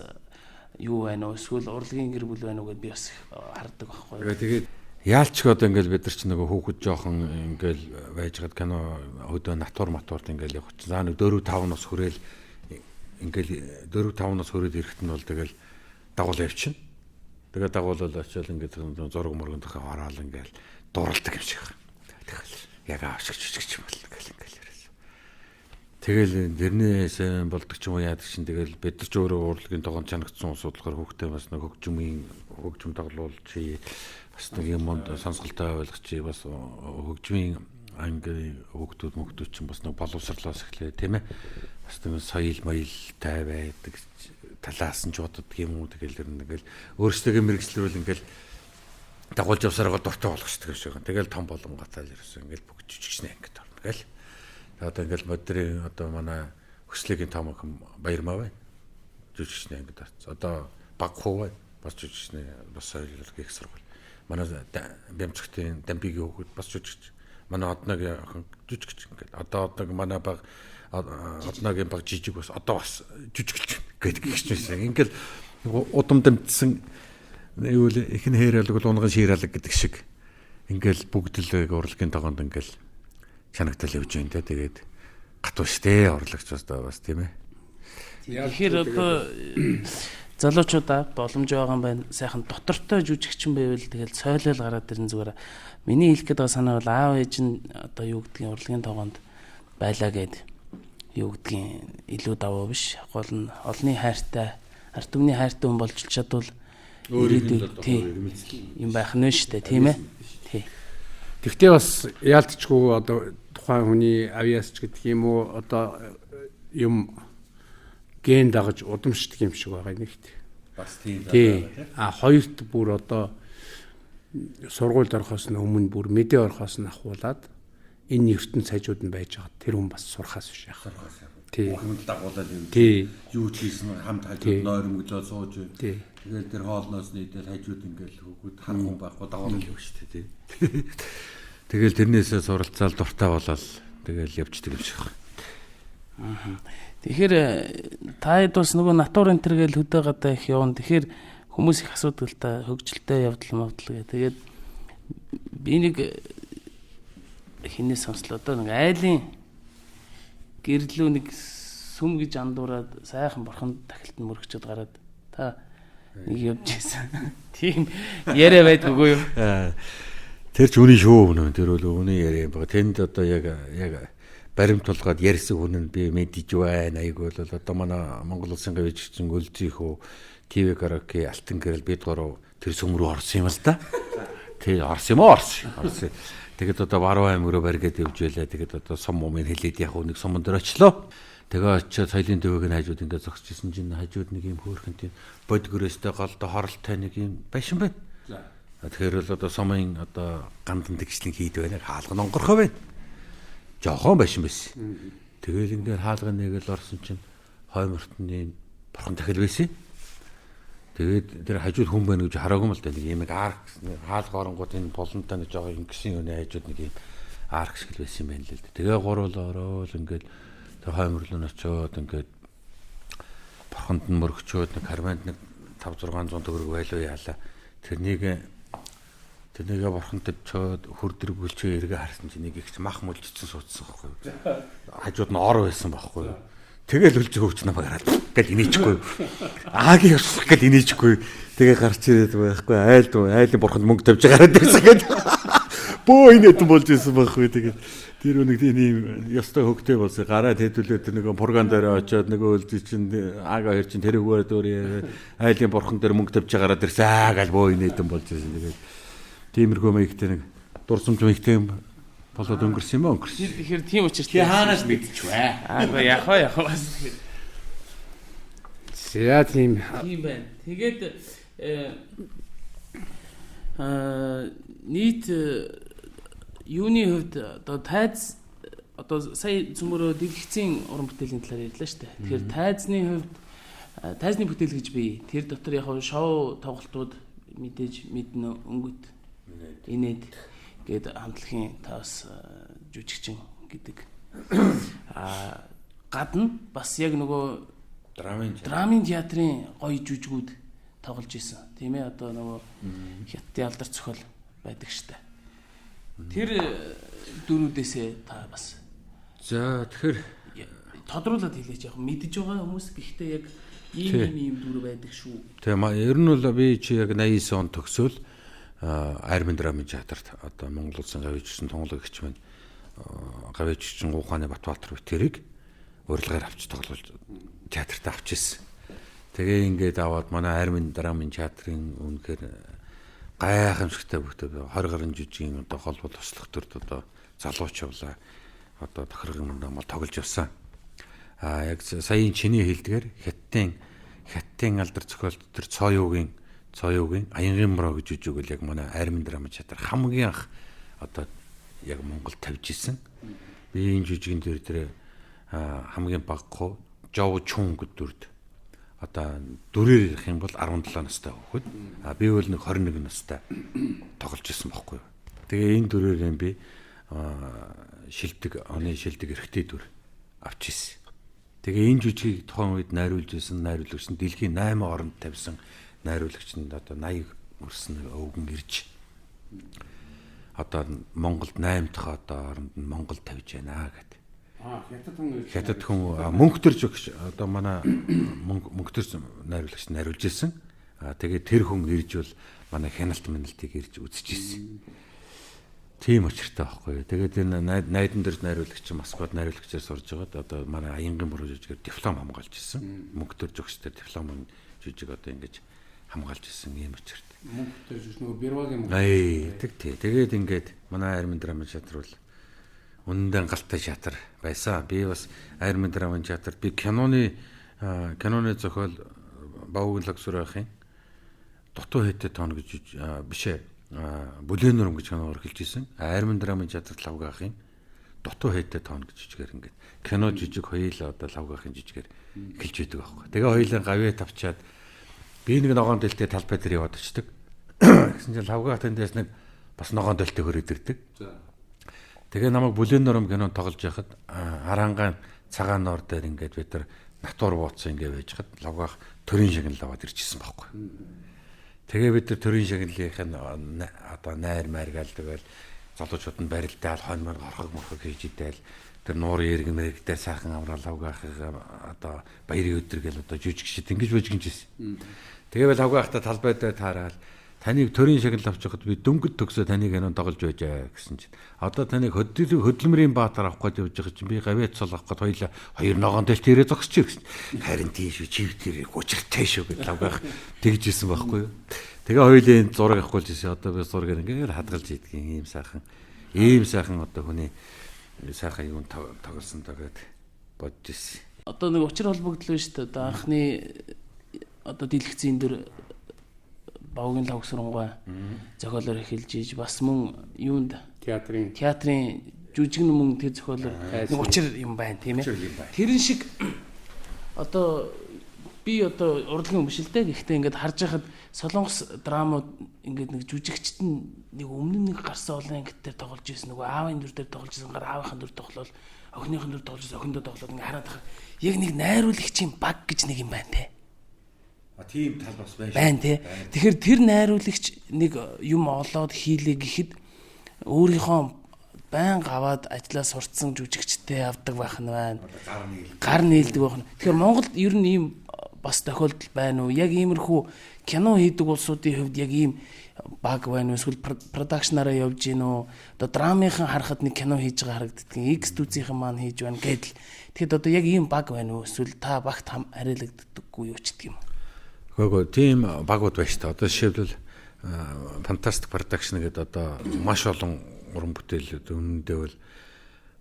юу байна уу? Эсвэл урлагийн гэр бүл байна уу гэдээ би бас хардаг байхгүй юу? Тэгээд яалч одоо ингээл бид нар ч нөгөө хүүхэд жоохон ингээл байж гад кино өдөө натур матурд ингээл явах. За нэг 4-5 нас хүрээл ингээл 4-5 нас хүрээд ирэхэд нь бол тэгэл дагуул явчихна. Тэгээд дагуулал очиод ингээд зураг мөргөнд хараал ингээл дуралдаг юм шиг. Тэгэл яг аашигч юм бол ингээл яриасан. Тэгэл дэрнээс болдог ч юм уу яадаг чинь тэгэл бид нар ч өөрөө урлагийн тогоон чанагдсан ус бодлохоор хүүхдээ бас нэг хөгжим тоглуул чи бас нэг юм сонсголтой ойлгох чи бас хөгжмийн анги хүүхдүүд чинь бас нэг боловсрлоос эхлэе тийм ээ. Бас нэг соёл маялтай байдаг талаас нь ч боддог юм уу тэгэл ингээл өөрсдөө мэрэгчлэрүүл ингээл дагуулж явсараа дуртай болгочдөг юм шиг. Тэгэл том болон гатаал ерөөсөө ингээл бүгд жижигчнэ ингээд орно гэл. Одоо ингээл модерн одоо манай хөслөгийн том охин Баярмаа байна. Жижигчнэ ингээд орц. Одоо баг хуу байна. Бас жижигчнэ бас соёлын их сургууль. Манай Бямцгтын Дамбигийн хүүхэд бас жижигч. Манай одногийн охин жижигч ингээд. Одоо манай баг одногийн баг жижиг бас одоо бас жижиглж гэдэг гихчсэн. Ингээл удам дамжсан юу л ихэнх хэрэлэг бол унган шииралэг гэдэг шиг. Ингээл бүгд л урлагийн тогоонд ингээл чанагтал явж байна те. Тэгээд гатуу штэ урлагч бас тийм ээ. Тэгэхээр одоо залуучуудаа боломж байгаа юм байна. Сайхан дотортой жүжигчин байвал тэгэл сойлол гараад ирэн зүгээр. Миний хэлэх гээд байгаа санаа бол аав ээж нь одоо юу гэдгийг урлагийн тогоонд байлаа гэд юу гэдгийг илүү даваа биш. Гол нь олны хайртай, арт түмний хайртай хүн болж чадвал юм байх нь шүү дээ, тийм ээ. Тий. Тэгвэл бас яалтчгүй одоо тухайн хүний авьяас ч гэдэг юм уу одоо юм ген дагаж удамшдаг юм шиг байгаа нэгт. Бас тийм. Тий. Хоёрт бүр одоо сургуульд орохоос өмнө бүр мэдээ орохоос нь ахуулаад энэ ертөнц хажууд нь байж байгаа. Тэр хүн бас сурхаас биш яах. Тий. Хүмүүс дагуулаад юм. Тий. Юу ч хийсэн хамт хажууд нойрмоглоо сууж. Тий. Тэгэл тэр хоолноос нийлээд хажууд ингээл хөгүүд харах байхгүй дагуулаад явж штэ тий. Тэгэл тэрнээсээ суралцаал дуртай болоод тэгэл явждаг юм шиг байна. Тэгэхээр та хэд бас нөгөө натур энтер гэж хөдөө гадаа их явна. Тэгэхээр хүмүүс их асуудаг л та хөгжилтэй явдал мавдал гэ. Тэгээд би нэг хинээ сонслоо одоо нэг айлын гэрлүү нэг сүм гэж андуураад сайхан борхон тахилтанд мөрөгчөд гараад та нэг явж ийсэн. Тийм яриа байдгүй юу? Тэр ч үний шүү нөө тэр бол үний яриа юм байна. Тэнд одоо яг баримт тулгаад ярьсан хүн нь би мэдэж байна. Айгу бол одоо манай Монгол улсын гавьччин өлзийнхөө ТV караоке алтан гэрэл бид гурав тэр сүм рүү орсон юм л да. Тий орсон юм уу орсон. Тэгэд одоо баруун аймаг руу баргээд явж байлаа. Тэгэд одоо сум мумын хэлээд яг нэг суман дээр очлоо. Тэгээ очиод соёлын төвөг нь хажууд ингээд зогсчихсэн чинь хажууд нэг юм хөөрхөн тийм бод гөрөөстэй голдо хоролтой нэг юм байшин байна. Тэгэхээр бол одоо сумын одоо гандан тэгшлэн хийд байна. Хаалга онгорхоо байна. Жохон байшин байсан. Тэгэл ингээд хаалга нэгэл орсон чинь хоймортны бурхан дахил байсан. Тэгээд тэр хажууд хүн байна гэж хараагүй юм л да. Нэг юм арк хаалга оронгууд энэ болонтой нэг жоо ингэсэн юм хажууд нэг юм арк шиг л байсан юм байна л да. Тэгээ гурвал ороод ингээд тэр хойморлон очиод ингээд бурханд нь мөрөгчөөд нэг карманд нэг 5-600 төгрөг байлуу яалаа. Тэрнийг бурханд чоод хөрдөргүүлчээ эргээ харсан чинь нэг их мах мөлжсөн суудсан байхгүй юу. Хажууд нь ор байсан байхгүй юу. Тэгэл үлж хөвч намайг хараад гэл инээчихгүй. Аагийн явах гэл инээчихгүй. Тэгээ гарч ирээд байхгүй айлын бурханд мөнгө тавьж гараад байсан гэдэг. Бөө инээдэн болж ирсэн байхгүй тэгээд тэр нэг тийм ёстой хөгтэй болсон. Гараад хэдүүлээ тэр нэг пурган дээр очиод нөгөө үлж чинь аага хэр чинь тэр өгөөр дөөр айлын бурхан дээр мөнгө тавьж гараад ирсэн. Гал бөө инээдэн болж ирсэн. Тэгээд тиймэрхүү маягтай нэг дурсамж маягтай юм болоод өнгөрсөн юм аа өнгөрсөн. Тэгэхээр тийм учраас хаанаас мэдчих вэ? Яг бас За тийм байна. Тэгээд нийт юуны хувьд одоо тайз одоо сая цөмөрөө дэлгэцийн уран бүтээлийн талаар ярьлаа шүү дээ. Тэгэхээр тайзны хувьд тайзны бүтээл гэж бий. Тэр дотор яг шоу тоглолтууд мэдээж мэднэ өнгөт инээд гээд хамтлагийн таас жүжигчин гэдэг. Гадна бас яг нөгөө драмын театрын гоё жүжигүүд тоглож исэн. Тийм ээ одоо нөгөө хятадын алдар цохол байдаг штэ. Тэр дөрүүдээсээ та бас За тэгэхээр тодруулаад хэлээч яг мэдж байгаа хүмүүс гэхдээ яг ийм дүр байдаг шүү. Тийм ер нь бол би чи яг 89 он төгсөөл Армин драмын театрт одоо Монгол Улсын гавьчсан тунгалагч маань гавьчсан Ухааны Батбаатар битэрийг урилгаар авч тоглуулж театрт авч ирсэн. Тэгээ ингээд аваад манай Армин драмын театрын үнэхээр гайхамшигтай бүхтэй 20 гаруй жижигэн одоо холбол туслах төрд одоо залууч явлаа. Одоо тохиргын мал тоглож явсан. Яг саяын чиний хэлдгээр хятадын алдар зохиолт төр цоёугийн Аянгийн мороо гэж үжигэл яг манай Армин драмын театр хамгийн анх одоо яг Монгол тавьж исэн. Би энэ жижигэн дээр хамгийн баггүй Жов Чун гэдэг дүрд одоо дүрээр ярих юм бол 17 настай хөхөд би бол нэг 21 настай тоглож исэн байхгүй юу. Тэгээ энэ дүрээр юм би оны шилдэг эрэгтэй дүр авч исэн. Тэгээ энэ жүжигийг тухайн үед найруулагч нь дэлхийн 8 оронд тавьсан найруулагч нь одоо 80 өрсөн өвгөн ирж одоо Монголд 8 дахь одоо оронд нь Монгол тавьж байна гэдэг. Хятад хүн мөнх төрж одоо манай мөнх төрж найруулагч найруулж ирсэн. Тэгээ тэр хүн ирж бол манай хяналт миналтыг ирж үзэж ирсэн. Тийм очиртай байхгүй. Тэгээд энэ найдан дэрж найруулагч Москвад найруулагчаар сурж байгаад одоо манай Аянгийн мороо жүжигээр диплом хамгаалж ирсэн. Мөнх төрж өгчтэй диплом жүжиг одоо ингэж хамгаалж ирсэн ийм очиртай. Мөнх төрж нөгөө Бэрвагийн тэгээд ингээд манай Армин драмын театр бол үнэндээ галтай театр байсан. Би бас Армин драмын театрт би киноны зохиол Баогийн лагсуурахын дутуу хэдэ тоон гэж бишээ бүлээн нурам гэж киноор хэлж ирсэн. Армин драмын театрт лавгаахын дутуу хэдэ тоон гэж жижигээр ингээд кино жижиг хоёулаа одоо лавгаахын жижигээр хэлж идэг байхгүй. Тэгээ хоёулаа гавьяа тавчаад би нэг ногоон дэлтэй талбай дээр яваад очдөг. Гэсэн чинь лавгаах тэндээс нэг бас ногоон дэлтэй хөрөөд ирдэг. Тэгээ намайг бүлээн нурам кинонд тоглож яхад харангаан цагаан нор дээр ингээд бид нар натур бууцсан ингээд байж хад лавгаах төрийн шагнал аваад ирчихсэн байхгүй. Тэгээ бид нар төрийн шагналын одоо найр майргаал тэгэл залуучууд нь барилдаал хонь мөр хорхог морхог хийж идээл тэр нуурын эргэн мэрэгдээ сайхан амраал лавгаахыг одоо баярын өдөр гэл одоо жүжиг шид ингэж божигнжсэн. Тэгээ лавгаахта талбай дээр таараад таныг төрийн шагнал авч явахад би дөнгөд төгсөө таныг кинонд тоглож байжаа гэсэн чинь одоо таныг хөдөлмөрийн баатар авах гэж явж байгаа чинь би гавьяа цол авах гэж хоёр ногоон дэлт ирээ зогсчих гэсэн. Харин тийш чивтэр гучиртай шүү гэж лавгаах тэгжсэн байхгүй юу. Тэгээ хоёулын зураг авах гэсэн одоо би зургаар ингээд хадгалж идэх ийм сайхан одоо хүний сайхан юм тоглосон тагээд бодож ирсэн. Одоо нэг учир холбогдлоо шүү дээ. Одоо анхны одоо дэлгэцийн дөр Баогийн лагсурангуй зохиолоор эхэлж ийж бас мөн юунд театрын жүжигэн мөн тэр зохиолоор нэг учир юм байна тийм ээ. Тэрэн шиг одоо би одоо урлагийн өмшөлтэй гэхдээ ингээд харж байхад солонгос драмууд ингээд нэг жүжигчт нэг өмнө нэг гарсан олон ангит дээр тоглож ирсэн нөгөө аавын дүр дээр тоглож ирсэн гар аавынхын дүр тоглол охиныхын дүр тоглож ирсэн охиндоо тоглоод ингээд хараад байхад яг нэг найруулагчийн баг гэж нэг юм байна те. Тийм тал бас байна тий. Тэгэхээр тэр найруулагч нэг юм олоод хийлээ гэхэд өөрийнхөө байнга аваад ажиллаа сурцсан жүжигчтэй авдаг байх нь байна. Гар нийлдэг байх нь. Тэгэхээр Монголд ер нь ийм бас тохиолдол байна уу? Яг иймэрхүү кино хийдэг улсуудын хувьд яг ийм баг байна уу? Эсвэл продакшнараа явж гин үү? Одоо драмынхан харахад нэг кино хийж байгаа харагддаг. X дүүцийнхэн маань хийж байна гэдэл. Тэгэхэд одоо яг ийм баг байна уу? Эсвэл та багт хариалагддаггүй юу ч гэдэг юм. Гэхдээ тийм багууд байна шүү дээ. Одоо жишээлбэл Fantastic Production гэдэг одоо маш олон уран бүтээлүүд үнэндээ бол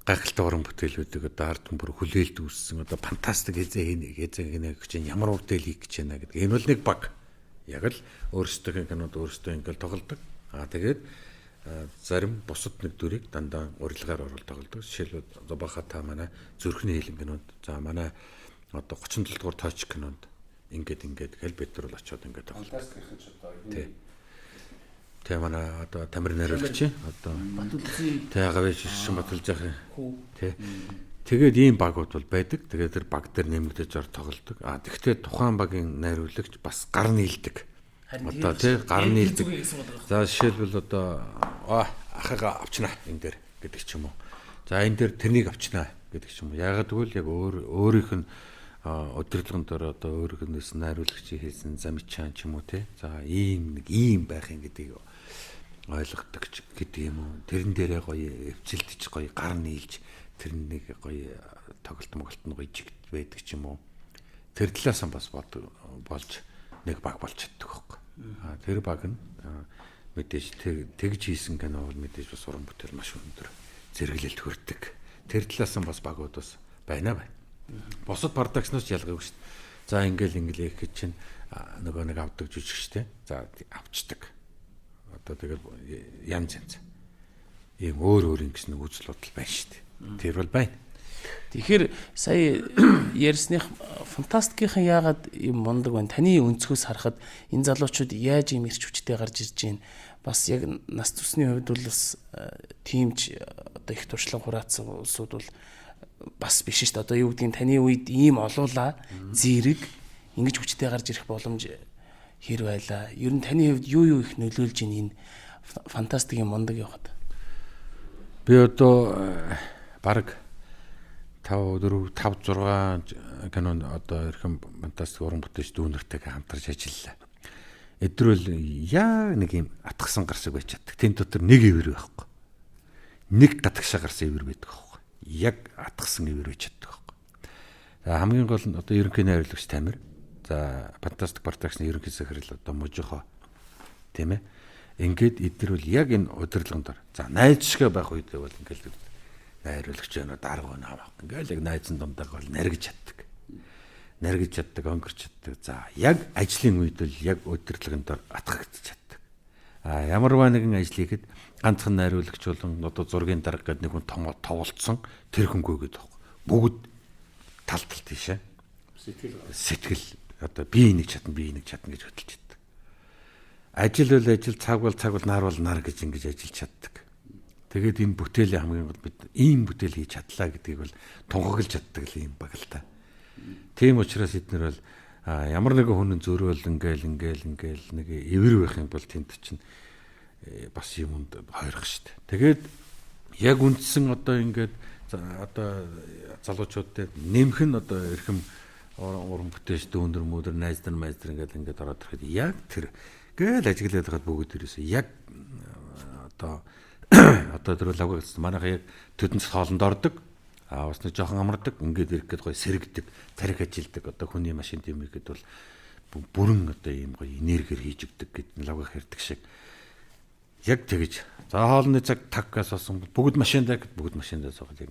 гайхалтай уран бүтээлүүдийг одоо ард түмбэр хүлээлт үүссэн одоо фантастик хязээ гэж ямар бүтээл хийх гэж байна гэдэг. Энэ бол нэг баг. Яг л өөрсдөө кинод өөрсдөө ингээл тоглодог. Тэгээд зарим бусад нэг дүрийг дандаа урилгаар оруулж тоглодог. Жишээлбэл одоо баха та манай зүрхний хэлэн кинод за манай одоо 37 дугаар тооч кинонд ингээд хэл бид нар бол очиод ингээд тоглодог. Тэ манай одоо тамир найруулагч одоо тэ гавьяа шишин батулж яах юм. Тэгээд ийм багууд бол байдаг. Тэгээд тэр баг дээр нэмэгдэж ор тоглодог. Тэгвэл тухайн багийн найруулагч бас гар нийлдэг. Одоо тий гар нийлдэг. За жишээлбэл одоо ахыгаа авчнаа энэ дээр гэдэг ч юм уу. За энэ дээр тэрнийг авчнаа гэдэг ч юм уу. Яагаад гэвэл яг өөрийнх нь өдөрлөгөн дээр одоо өөрийнх нь найруулагчийн хийсэн замичаан ч юм уу тий. За ийм байх юм гэдгийг ойлгодог гэдэг юм уу. Тэрэн дээрээ гоё эвцэлдэж гоё гар нийлж тэр нэг гоё тоглолт нь гоё жигт байдаг ч юм уу. Тэр талаас нь бас болж нэг баг болж чаддаг хөөх. Тэр баг нь мэдээж тэгж хийсэн кино бол мэдээж бас уран бүтээл маш өндөр зэрэглэлт хүрдэг. Тэр талаас нь бас багууд бас байна. Босод продакшнаас ялгаагүй шүү дээ. За ингээл их гэж чинь нөгөө нэг авдаг жүжигчтэй. За авчдаг. Одоо тэгэл янз ийм өөр ингэсэн үзэл бодол байна шүү дээ. Тэр бол байна. Тэгэхээр сая ярьсных фантастикийн яагаад юм мундаг байна? Таны өнцгөөс харахад энэ залуучууд яаж ийм ирч хүчтэй гарч ирж байна? Бас яг нас тусны хувьд бол бас тиймч одоо их туршлага хураацсан улсууд бол бас биш шүү дээ. Одоо юу гэдгийг таны үед ийм олуула зэрэг ингэж хүчтэй гарч ирэх боломж хэр байлаа? Ер нь таны хувьд юу их нөлөөлж ийн энэ фантастикийн мундаг явахад? Би одоо бараг 5 6 кинон одоо эрхэм фантастик уран бүтээлч дүүнэртэйгээ хамтарч ажиллалаа. Эдгээр бол яа нэг юм атгсан гарсаг байж чаддаг. Тэн дотор нэг ивэр байхгүй. Нэг гадагшаа гарсан ивэр байдаг байхгүй. Яг атгсан ивэр байж чаддаг байхгүй. За хамгийн гол нь одоо ерөнхий найруулагч Тамир. За фантастик продакшн ерөнхий захирал одоо Можихо. Тийм ээ. Ингээд эдгээр бол яг энэ удирдлагын дор. За найз шиг байх үедээ бол ингээд найруулагч өнөө дарга наваа. Ингээл яг найзын дундаа бол наргиж чаддаг. Өнгөрч чаддаг. За яг ажлын үед бол яг удирдлагын дор атгагдчих чаддаг. Ямар нэгэн ажил хийхэд ганцхан найруулагч болон одоо зургийн дарга гэдэг нэг хүн тоглолцсон тэр хөнгөө гэдэг байна. Бүгд тал тийшээ. Сэтгэл одоо би нэг чадна гэж хөдөлж чаддаг. Ажил бол ажил, цаг бол нар гэж ингэж ажиллаж чаддаг. Тэгээд энэ бүтээлийн хамгийн гол бид ийм бүтээл хийж чадлаа гэдгийг бол тунхаглаж чаддаг л юм баг л та. Тийм учраас эднэр бол ямар нэгэн хүн зөрөөл ингээл нэг эвэр байх юм бол тэнд чинь бас юмд хойрох штт. Тэгээд яг үндсэн одоо ингээд одоо залуучуудад нэмэх нь одоо эрхэм уран бүтээлч дүүнэр мөдөр найз нар ингээд ороод ирэхэд яг тэр гээл ажиглаад байхад бүгд ерөөсөө яг одоо тэр лавга гэсэн манайха яг төдөнц хоолнд ордог. Бас нэг жоохон амардаг. Ингээд ирэх гээд гоё сэргдэг, тарих ажилдаг. Одоо хүний машин тийм ихэд бол бүрэн одоо ийм гоё энергиэр хийж өгдөг гэд лавга хэрдэг шиг. Яг тэгэж. За хоолны цаг таггаас болсон бүгд машиндаа суугаад яг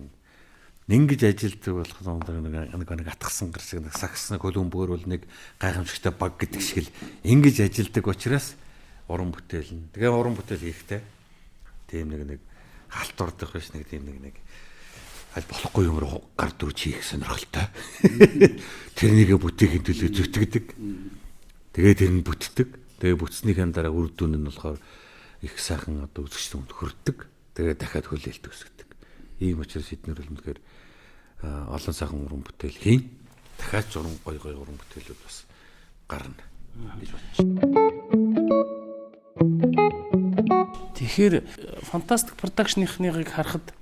ингэж ажилдаг болох нэг атгсан гэр шиг нэг саксны хөлөн бөөр бол нэг гайхамшигтай баг гэдэг шиг л ингэж ажилдаг учраас уран бүтээл нь. Тэгээ уран бүтээл хийхтэй тийм нэг халтурдах биш нэг тийм нэг аль болохгүй юм руу гар дүрж хийх сонирхолтой. Тэрнийгээ бүтээхийн төлөө зүтгэдэг. Тэгээд тэр нь бүтдэг. Тэгээд бүтснийхэн дараа үр дүн нь болохоор их сайхан одоо үзэгчд хүнд хүрдэг. Тэгээд дахиад хүлээлт үүсгдэг. Ийм учраас эднэр бол үнэхээр олон сайхан уран бүтээл хийн. Дахиад гоё уран бүтээлүүд бас гарна гэж бодож байна. Тэгэхээр фантастик продакшныхныг харахад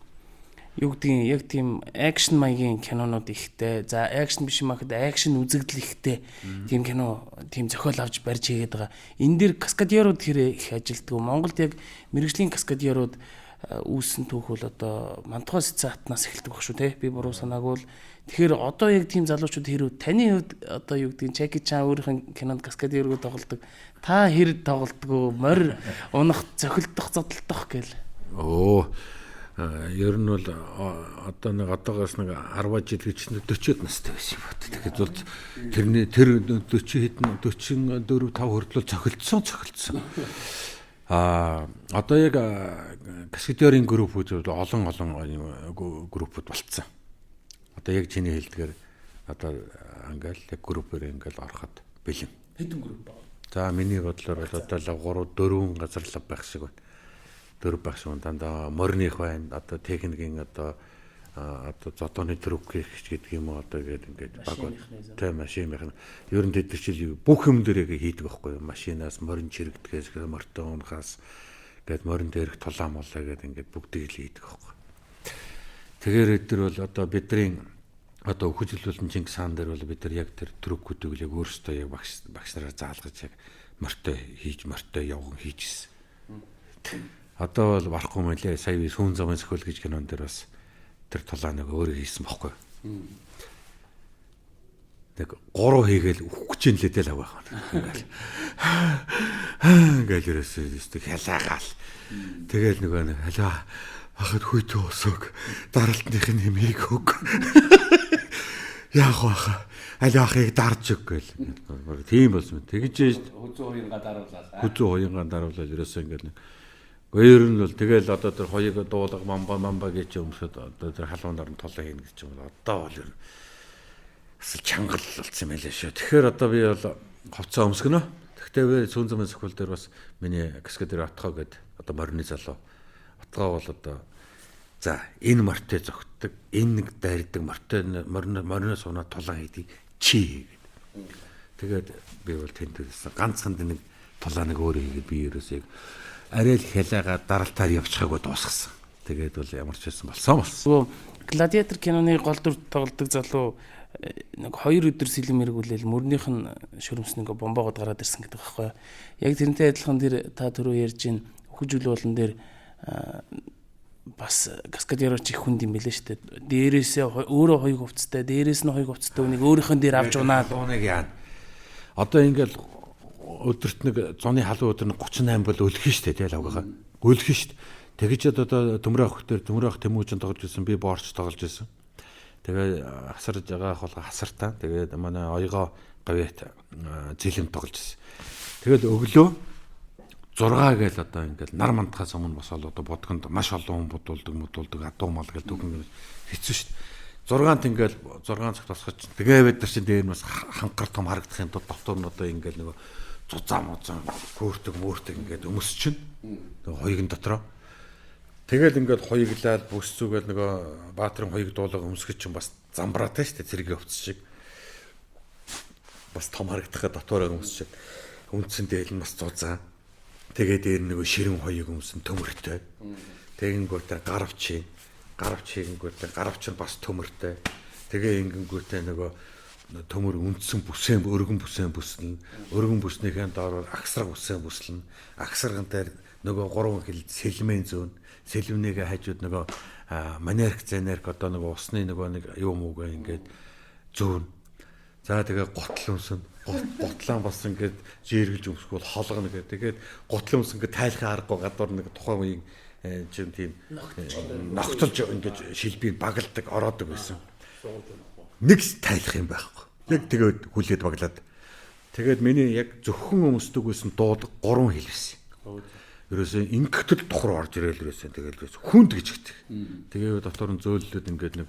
юу гэдгийг яг тийм акшн маягийн кинонууд ихтэй. За акшн биш юм ахэд акшн үзэгдэл ихтэй. Тийм кино, тийм зохиол авч барьж хийгээд байгаа. Энэ дэр каскадерууд хэрэг их ажилтдаг. Монголд яг мэрэгжлийн каскадерууд үүссэн түүх бол одоо Мантухай Сцатнаас эхэлдэг баг шүү те. Би буруу санаагүй бол тэгэхээр одоо яг тийм залуучууд хэрэг таны хувьд одоо юу гэдгийг Чаки Чан өөрийнх нь кинонд каскадергүй тоглодог. Та хэр тоглодгоо морь унах, зохилдох, зодтолдох гэл. Ер нь бол одоо нэг одоогоос нэг 10 жил гэж 40-од настай байсан юм бат. Тэгэхээр бол тэрний тэр 40 хэдэн 44 5 хүртэл цохилдсон. Одоо яг каскадерийн группүүд олон группүүд болцсон. Одоо яг чиний хэлдгээр одоо ингээл яг группээр ингээл ороход бэлэн. Хэдэн групп байна? За миний бодлоор бол одоо 3 4 газар лав байх шиг байна. 4 байх шиг дандаа морных байна. Одоо техникийн одоо зодооны трүп гэдэг юм уу одоо ингээд баг тийм машин механик. Ер нь тэд чинь бүх юм дээр яг хийдэг байхгүй юу? Машинаас морин чирэгдгээс мортой унахаас гээд морин дээрх тулаан молоо гээд ингээд бүгдийг л хийдэг байхгүй. Тэгэхээр эдгээр бол одоо бидний одоо хөгжүүлэлтэн Чингис хаан дээр бол бид нар яг тэр трүпүүдийг яг өөрсдөө яг багш нараар заалгаж яг мортой явган хийжсэн. Одоо бол барахгүй мөлий сая сүүн замын сөхөл гэж кинон дээр бас тэр тулааныг өөрөө хийсэн байхгүй. Нэг 3 хийгээл үхэж ин лээ л аваа. Ингээл ерөөсөө хялаагаал. Тэгэл нэг халаа ахад хүйтэ усог даралтных нь хэмээг хөг. Яах вэ? Алиахыг дарж өг гэл. Тийм болсон. Тэгж Хүзүү уянгаа даруулаад ерөөсөө ингээл өөр нь бол тэгэл одоо тэр хоёуг дуулга мамба гэж өмсөд одоо тэр халуунаар нь толоо хийнэ гэж юм бол одоо бол ер нь асал чангал болсон юм байлаа шүү. Тэгэхээр одоо би бол ховцоо өмсгөнө. Гэхдээ би сүүн замын сөхөл дээр бас миний каскадер Отгоо гэдэг одоо морины залуу. Отгоо бол одоо за энэ мортой зогтдаг, энэ нэг дайрдаг мортой мориноос унаа тулаан хийдэг чи гэдэг. Тэгээд би бол тэнд ганцхан нэг тулааныг өөрөө хийгээд би ерөөсөө арай л хялаагаа даралтаар явчихаагүй дуусгасан. Тэгээд бол ямар ч байсан болсон. Гладиатор киноны гол дүр тоглодог залуу нэг 2 өдөр сэлэм эргүүлэл мөрнийх нь шөрөмснөг бомбоогод гараад ирсэн гэдэг байхгүй. Яг тэрнтэй адилхан тэр та түрүү ярьж ин хөгжүүл болон дээр бас каскадерч их хүнд юм билээ шүү дээ. Дээрээсээ өөрөө хоёуг хувцастай, дээрээс нь хоёуг хувцастай үнийг өөрийнх нь дээр авч унаад дууныг яана. Одоо ингээл өдөрт нэг зуны халуун өдөр 38 бол өлөх нь шүү дээ лавгагаа. Өлөх нь шүү дээ. Тэгэж одоо төмрөх тэмүүжин тоглож ирсэн, би боорч тоглож ирсэн. Тэгээ хасарж байгаа бол хасартаа. Тэгээд манай оёгоо гавьяат зэлэм тоглож ирсэн. Тэгээд өглөө 6 гээл одоо ингээл нар мандахаас өмнө босоод одоо бодгонд маш олон хүн будуулдаг адуу мал гээл түүхэн хэцүү шүү дээ. 6-нд ингээл 6 цагт босгож тэгээ бид нар чинь дээр нь бас хангар том харагдахын тулд доктор нь одоо ингээл нөгөө зузаан хөөртөг ингээд өмсч чинь хоёрын дотроо тэгэл ингээд хоёглаад бүсцүүгээл нөгөө баатрын хоёг дуулага өмсгөж чинь бас замбраатай шүү дээ зэрэг өвц шиг бас том харагдахад дотоороо өмсч үндсэн дээл нь бас зузаан тэгээ дээр нөгөө ширэн хоёг өмсөн төмөртэй тэгэнгүүтээ гаравчингүүтээ гаравч нь бас төмөртэй тэгээ ингэнгүүтээ нөгөө төмөр үндсэн бүсээн өргөн бүсээн бүслэн өргөн бүснийхээ доор агсраг бүсээн бүслэн агсраган дээр нөгөө 3 хил сэлмэн зүүн сэлмнийгээ хажууд нөгөө манерк зэнерк одоо нөгөө усны нөгөө нэг юу муугаа ингээд зүүн за тэгээ готл өмсөн готлаан бас ингээд жиргэлж өмсгөл холгоно гэдэг тэгээд готл өмс ингээд тайлхаа аргагүй гадуур нэг тухайн үеийн чинь тийм ногтолж ингээд шилбийг багалдаг ороодог байсан нэг тайлах юм байхгүй. Яг тэгээд хүлээд баглаад. Тэгээд миний яг зөвхөн өмсдөг байсан дууд 3 хил байсан. Ерөөсөө ингэтэл тухруу орж ирээл ерөөсөө тэгээд хүнд гэж гэх. Тэгээд дотор нь зөөллөд ингээд нэг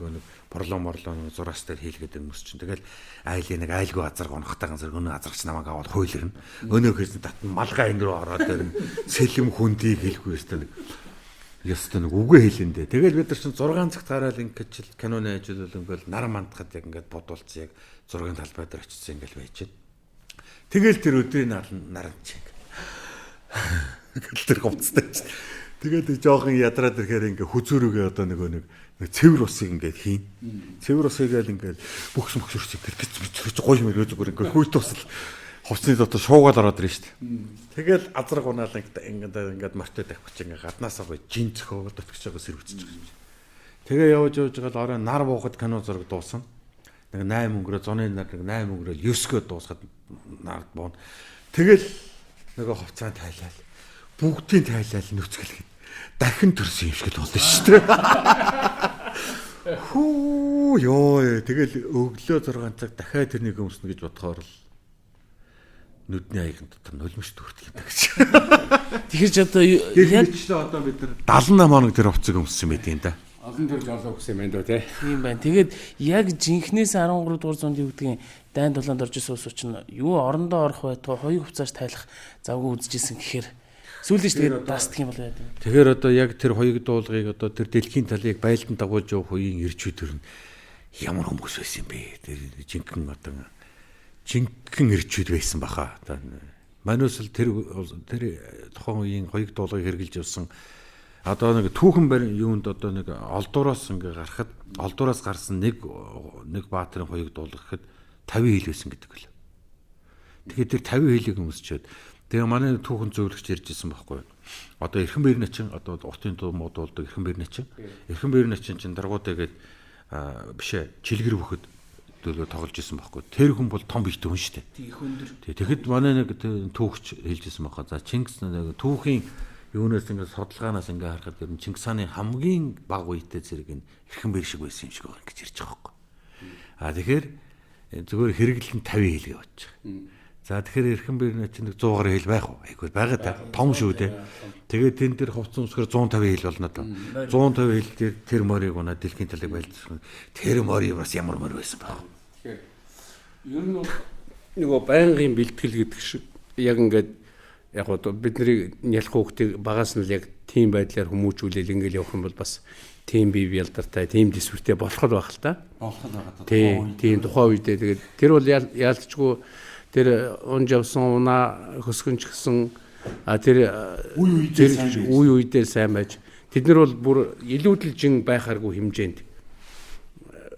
борлон зураас дээр хийлгээд өмс чинь. Тэгэл айлын нэг айлгүй азар гонхтайган зэрэг өнөө азарч намайг аваад хуйлэрнэ. Өнөөхөөс татн малгай энэ рүү ороод ирнэ. Сэлэм хүндийг хэлэхгүй өстой нэг ястаа нэг үгээ хэлэндээ. Тэгэл бид нар чинь 6 цагт гараад ингээд киноны ажиллал ингээд нар мандахад яг ингээд бодуулсан яг 6-ын талбай дээр очсон ингээд байж байна. Тэгэл тэр өдрийн наран чиг. Тэр говцтой ч. Тэгээд жоохон ядраад ирэхээр ингээд хүзүүрүүгээ одоо нэг цэвэр усыг ингээд хийн. Цэвэр усыг ингээд бүхс мөхсөрч гэж гой мөрөө зүгээр ингээд хүйт усл хувцсны дотор шуугаад ороод ирнэ шүү дээ. Тэгэл азраг унаал ингээд мортой тавьчих ингээд гаднаасаа гой жин цохоод утгаж байгаа сэрвцэж байгаа юм. Тэгээ явж байгаа орой нар буухад кино зураг дуусан. Нэг 8 өнгөрөө зуны нар нэг 8 өнгөрөө 9-гөө дуусгаад нард буун. Тэгэл нөгөө хувцаан тайлал бүгдийн тайлал нүцгэлгээд дахин төрсөн юм шиг л болно шүү дээ. Хүү ёо тэгэл өглөө 6 цаг дахиад тэрнийг өмснө гэж бодохоор л нүдний аягийн дотор нулимш төрдөг юм гэж. Тэгэхээр ч одоо яг ч одоо бид нар 78 хоног тэр хувцас өмссөн мэт юм да. Олон төр жолоо өгсөн юм байна дөө тий. тийм байна. Тэгээд яг жинхнээс 13 дугаар зуунд юу гэдгийг дайн дулаанд орж исэн ус чинь юу орондоо орох байтугай хоёуг хувцааш тайлах завгүй үзэжсэн гэхээр сүүлдэж тэгээд дастдаг юм бол яа гэдэг. Тэгэхээр одоо яг тэр хоёуг дуулгыг одоо тэр дэлхийн талыг байлдан дагуулж явах үеийн ирчүүд төр нь ямар хүмүүс байсан юм бэ? Тэр жинхэнэ ирчүүд байсан баха. Манайс л тэр тухайн үеийн хоёуг дуулгыг хэрэгжилж явсан одоо нэг түүхэн барин юунд одоо нэг олдуураас ингээ гарахад олдуураас гарсан нэг баатрын хоёуг дуулгах гэхэд 50 хил байсан гэдэг л. Тэгэхээр тэр 50 хилийг өмсчихэд тэгээ манай түүхэн зөвлөгч ярьжсэн байхгүй. Одоо эрхэн бэрнэ чин одоо утын дуу мод болдог эрхэн бэрнэ чин. Эрхэн бэрнэ чин даргуудаа гээд бишээ чилгэр бөхөд төлөө тоглож исэн байхгүй. Тэр хүн бол том бийтэй хүн шүү дээ. Тийх өндөр. Тэгэхэд манай нэг түүхч хэлжсэн баха. За Чингис нэг түүхийн юунаас ингэ судалгаанаас ингэ харахад ер нь Чингис хааны хамгийн бага үедээ зэрэг нь эрхэн бэр шиг байсан юм шиг байна гэж ярьж байгаа байхгүй. Тэгэхээр зүгээр хэрэглэн 50 хил явж байгаа. За тэгэхээр эрхэн бэрнэ чинь 100 гаруй хил байх уу? Айгүй байгаа та. Том шүү дээ. Тэгээд тэн дээр хувцас өмсгөр 150 хил болно доо. 150 хил дээр тэр морийг унаа дэлхийн талыг байлдсан. Тэр морийг бас ямар мор байсан баг. Тэгэхээр ер нь нөгөө байнгын бэлтгэл гэдэг шиг яг ингээд яг одоо бидний нялх хүүхдийг багаас нь л яг тийм байдлаар хүмүүжүүлэл ингээл явах юм бол бас тийм бие ялдартай, тийм дисвэртэй болох л байх л та. Болох л байгаа. Тийм тухайн үедээ тэгээд тэр бол яалтчгүй тэр унж явсан унаа хөсгөнч гэсэн тэр үе үедээ сайн байж тэд нар бол бүр илүүдэлжин байхааргүй хэмжээнд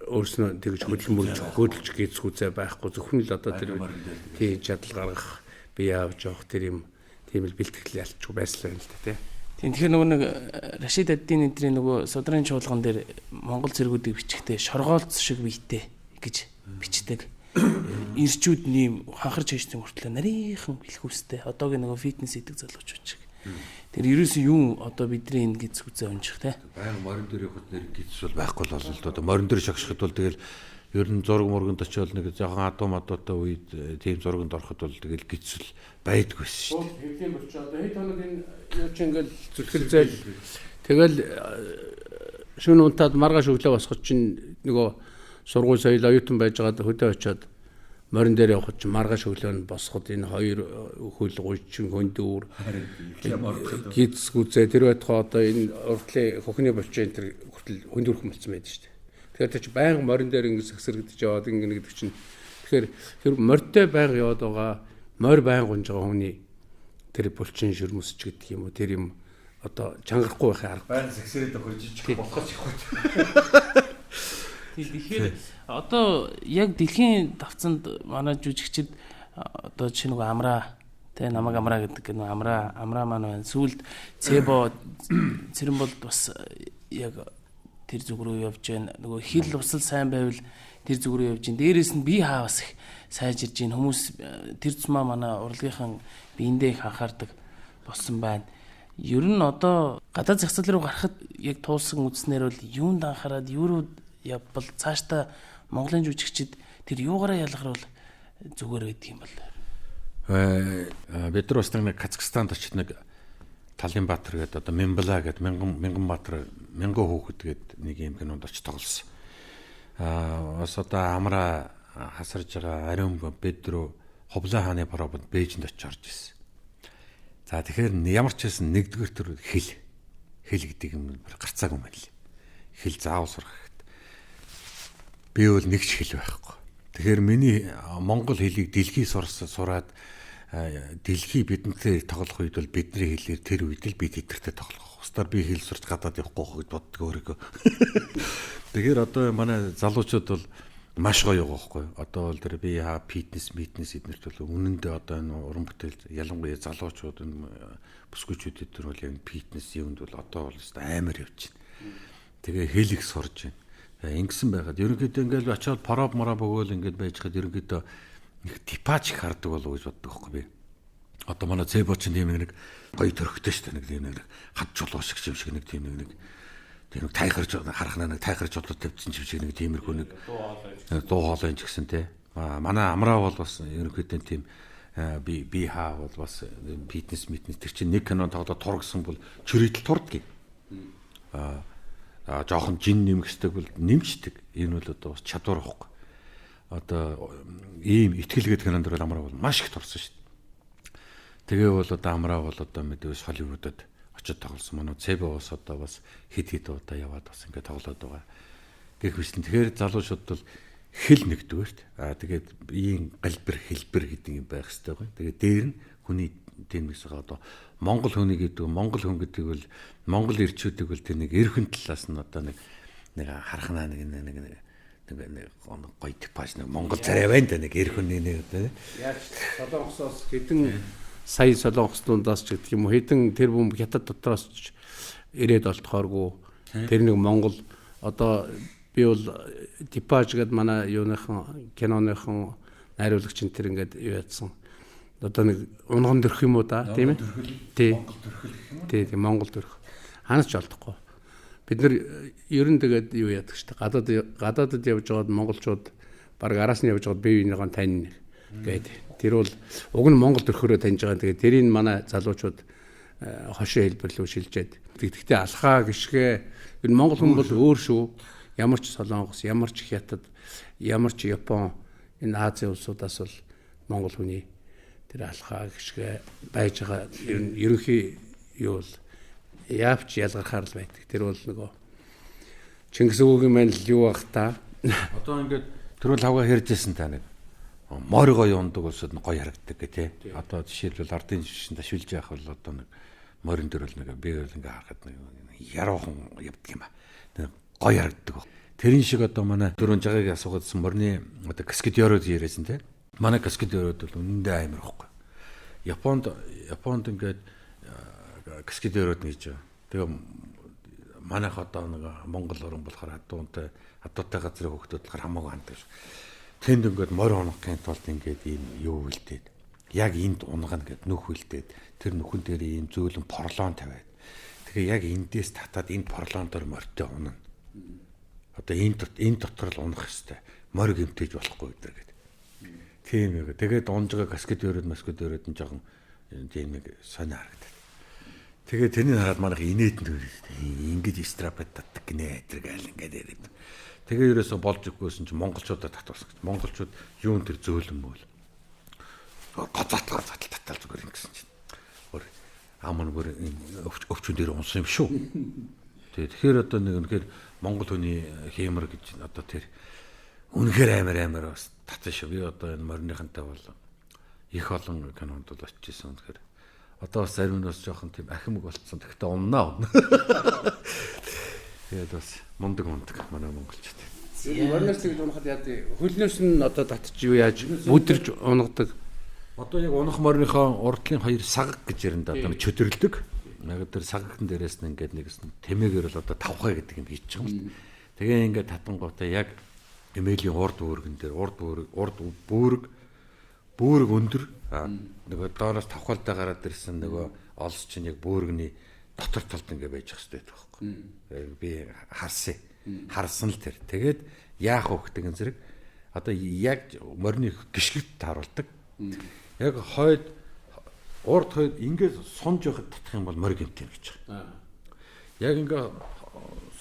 өөрснөө тэгж хөдөлж гээцгүүцээ байхгүй зөвхөн л одоо тэр тийм чадал гаргах бие авч явах тэр юм тийм л бэлтгэл ялчгүй байсан юм л та тий. Тийм тэгэхээр нөгөө нэг Рашид Аддин эдрийн нөгөө судрын чуулган дээр Монгол цэргүүдийг бичихтэй шоргоолц шиг бийтэй гэж бичдэг. Ирчүүд нэм ханхарч хийсэн хүртэл нарийнхан бэлэх үстэй. Одоогийн нөгөө фитнес идэг залуучууд шиг. Тэр ерөөсөн юу одоо бидний энэ гиз үзээ унжих те. Баян морин дээр явахд нэр гиз бол байхгүй л бол одоо морин дээр шогшоход бол тэгэл ер нь зураг мурганд очиод нэг жоохон адуу мадуутай үед тийм зурганд ороход бол тэгэл гизэл байдгүйсэн шүү дээ. Хэвлийн болч одоо хэд хоног энэ юу ч ингээл зүтгэл зээл тэгэл шөнө унтаад маргааш өглөө босгож чинь нөгөө сургууль соёл оюутан байж байгаад хөдөө очиод морин дээр явхад чинь маргааш өглөө нь босоход энэ хоёр хөл гуйчин хөндүүр гиз гүзээ тэр байтугай одоо энэ уртлын хөхний болчин тэр хүртэл хөндүүрхэн болсон байдаг шүү дээ. Тэгэхээр тэр чинь байнга морин дээр ингэ сэгсэрэгдэж яваад ингэ гэдэг чинь тэгэхээр тэр морьтой байнга яваад байгаа морь байнга гунж байгаа хүний тэр булчин шүрмөсч гэдэг юм уу тэр юм одоо чангахгүй байхын арга байнга сэгсэрээд хожиж болох ч Тэгэхээр одоо яг дэлхийн давцанд манай жүжигчид одоо чинь нөгөө амраа тэ намаг амраа гэдэг нөгөө амраа маань байна. Сүүлд цэбо цэрэн бол бас яг тэр зүг рүү явж байна. Нөгөө хил усал сайн байвал тэр зүг рүү явж байна. Дээрээс нь бие хаавас их сайжирж байна. Хүмүүс тэр цумаа манай урлагийнхан биендээ их анхаардаг болсон байна. Ер нь одоо гадаад зохицол руу гарахад яг туулсан үзснээр бол юунд анхаарад юу руу явбал цаашдаа Монголын жүжигчид тэр юугаараа ялгарвал зүгээр байдаг юм бол. Бид нар бас нэг Казахстанд очиж нэг Талинбаатар гэдэг одоо Мембала гэдэг Мянган хүүхэд гэдэг нэг юм кинонд очиж тоглосон. Бас одоо амраа хасарж байгаа ариун Бедрүү Ховлын хааны парабод Бээжинд очиж орж ирсэн. За тэгэхээр ямар ч байсан нэгдүгээр төр хэл гэдэг юм гарцаагүй юм байна. Хэл заавал сурах. Би бол нэг ч хэл байхгүй. Тэгэхээр миний монгол хэлийг дэлхий сураад дэлхий бидэнтэй тоглох үед бол бидний хэлээр тэр үед л би тэдэртэй тоглох. Устаар би хэл сурч гадаад явахгүй гэж боддог өөрийгөө. Тэгэхээр одоо манай залуучууд бол маш гоё байгаа байхгүй. Одоо бол тэр би фитнес эднэрт бол үнэндээ одоо энэ уран бүтээл ялангуяа залуучууд энэ бүсгүйчүүдэд тэр бол яг фитнес юунд бол одоо бол амар явж байна. Тэгээ хэл их сурж байна. Ингэсэн байгаад ерөнхийдөө ингээл очиод параб мараб өгөөл ингээд байж хад ерөнхийдөө нэг типаж их хардаг болов гэж боддог байхгүй би. Одоо манай Цэбо ч тийм нэг гоё төрхтэй шүү дээ. Нэг хад чулуу шиг нэг тийм нэг тийм тайхарж харах нэг тайхарж чулуу тавьсан шиг нэг тиймэрхүү нэг дуу хоолой ч гэсэн те. Манай амраа бол бас ерөнхийдөө тийм би хаа бол бас фитнес тэр чинь нэг кинон тоглоод тургсан бол чөрөдөл турдгийг. Жоохон жин нэмгэсдэг бол нэмчдэг. Энэ бол одоо бас чадвар واخгүй. Одоо ийм итгэлгээд кинонд бол амраа бол маш их турсан шүү дээ. Тэгээ бол одоо амраа бол одоо мэдээж Холливуудад очиж тоглосон. Манай Цэбо бас одоо бас хэд удаа яваад бас ингээд тоглоод байгаа. Гэх мэтлэн тэгэхээр залуучууд бол хэл нэгдүгээрт тэгээд ийм галбир хэлбэр гэдэг юм байх хэрэгтэй гоё. Тэгээд дээр нь хүний тэмээс байгаа одоо Монгол хүний гэдэг Монгол хүн гэдэг бол Монгол ирчүүдийг бол тэр нэг эрхэн талаас нь одоо нэг харахнаа нэг гоё типаж нэг Монгол царай байна да нэг эрхэн нэг одоо яаж Солонгосоос хэдэн сая Солонгос дундаас ч гэдэг юм уу хэдэн тэр бүм хятад дотроос ирээд олдохооргүй тэр нэг Монгол одоо би бол типаж гэдэг манай юуныхан киноныхан найруулагч энэ тэр ингээд юу ядсан. Одоо нэг унган дөрөх юм уу да тийм ээ? Тийм Монгол дөрөх. Ханаас ч олдохгүй. Бид нар ер нь тэгээд юу яадаг шүү дээ. Гадаадд явж байгаад монголчууд баг араас нь явж байгаад бие биенийгаа тань гэдэг. Тэр бол уг нь Монгол дөрхөөрөө таньж байгаа. Тэгээд тэрийг манай залуучууд хошоо хэлбэрлүү шилжээд. Тэгэхдээ алхаа гიშгэ энэ монгол хүн бол өөр шүү. Ямар ч Солонгос, ямар ч Хятад, ямар ч Япон энэ Азийн улсуудаас бол монгол хүний тэр алхаа гიშгэ байж байгаа ерөнхий юу бол яавч ялгархаар л байдаг. Тэр бол нөгөө Чингис өвгийн маань л юу бах та. Одоо ингээд тэр бол хавга хэржсэн та нэг моригоо юундаг улсууд нь гоё харагддаг гэх тий. Одоо жишээлбэл ардын жишээнд ашиглаж явах бол одоо нэг морин дээр бол нэг би бол ингээд харахад нэг яруухан явдаг юм аа. Гоё харагддаг. Тэрэн шиг одоо манай дөрөв жагагийн асуугаадсан морины одоо каскадерууд яриасан тий. Манай каскадерууд бол үнэндээ амар ихгүй. Японд ингээд каскадерууд гэж байгаа. Тэгээ манайх одоо нэг Монгол орн болохоор хадуутай газрын хөвгтүүд болохоор хамаагүй ханддаг шүү. Тэнд ингээд морь унахын тулд ингээд ийм юу үлдээд яг энд унгана гэд нүх үлдээд тэр нүхэн дээр ийм зөөлөн порлон тавиад тэгээ яг эндээс татаад энэ порлон дээр морьтой унана. Одоо энэ дотор л унах хэвээр морь гэмтэж болохгүй өдр гэдэг. Тийм яг. Тэгээд унжгаа каскадерууд нь жоохон тийм нэг сонио харагдав. Тэгээд тэрний хараад манайх инээд ингэж страпет татдаг гинэ тэр гайл ингээд яриад. Тэгээ ерөөсө болж өгөхгүйсэн чинь монголчуудад татварсан гэж. Монголчууд юун тэр зөөлөн мөөл. Гоцаатгаар татал зүгээр ингэсэн чинь. Аман бүр өвчөн дээр унсан юм шүү. Тэгэхээр одоо нэг үнэхээр монгол хүний хэмэр гэж одоо тэр үнэхээр амар бас татсан шүү. Би одоо энэ морныхантай бол их олон кинонд бол очижсэн үнэхээр. Одоо бас зарим нь бас жоохон тийм ахимаг болцсон. Тэгэхдээ уннаа. Тэгээд бас мундаг манай монголчууд. Морноос тэгж унахад яа хөлнөөс нь одоо татчих юу яаж бүдэрж унагадаг. Одоо яг унах морныхоо урдлын хоёр сагаг гэж ярина да. Одоо чөдөрлөдөг. Яг тэр сагагтан дээрээс нь ингээд нэгсэн тэмээгээр л одоо тавхай гэдэг юм хийж байгаа юм л. Тэгээ ингээд татангуудаа яг эмээлийн урд үүргэн дээр урд бөөрг өндөр нөгөө доороос тавхайлтаа гараад ирсэн нөгөө олс чинь яг бөөргний дотор талд ингээд байж ах хэрэгтэй байхгүй. Би харсан л тэр. Тэгээд яах вэ гэдэг зэрэг одоо яг морины гიშгэгт тааруулдаг. Яг урд хойд ингээд сунж явахад татах юм бол морь гэмтэн гэж байгаа. Яг ингээд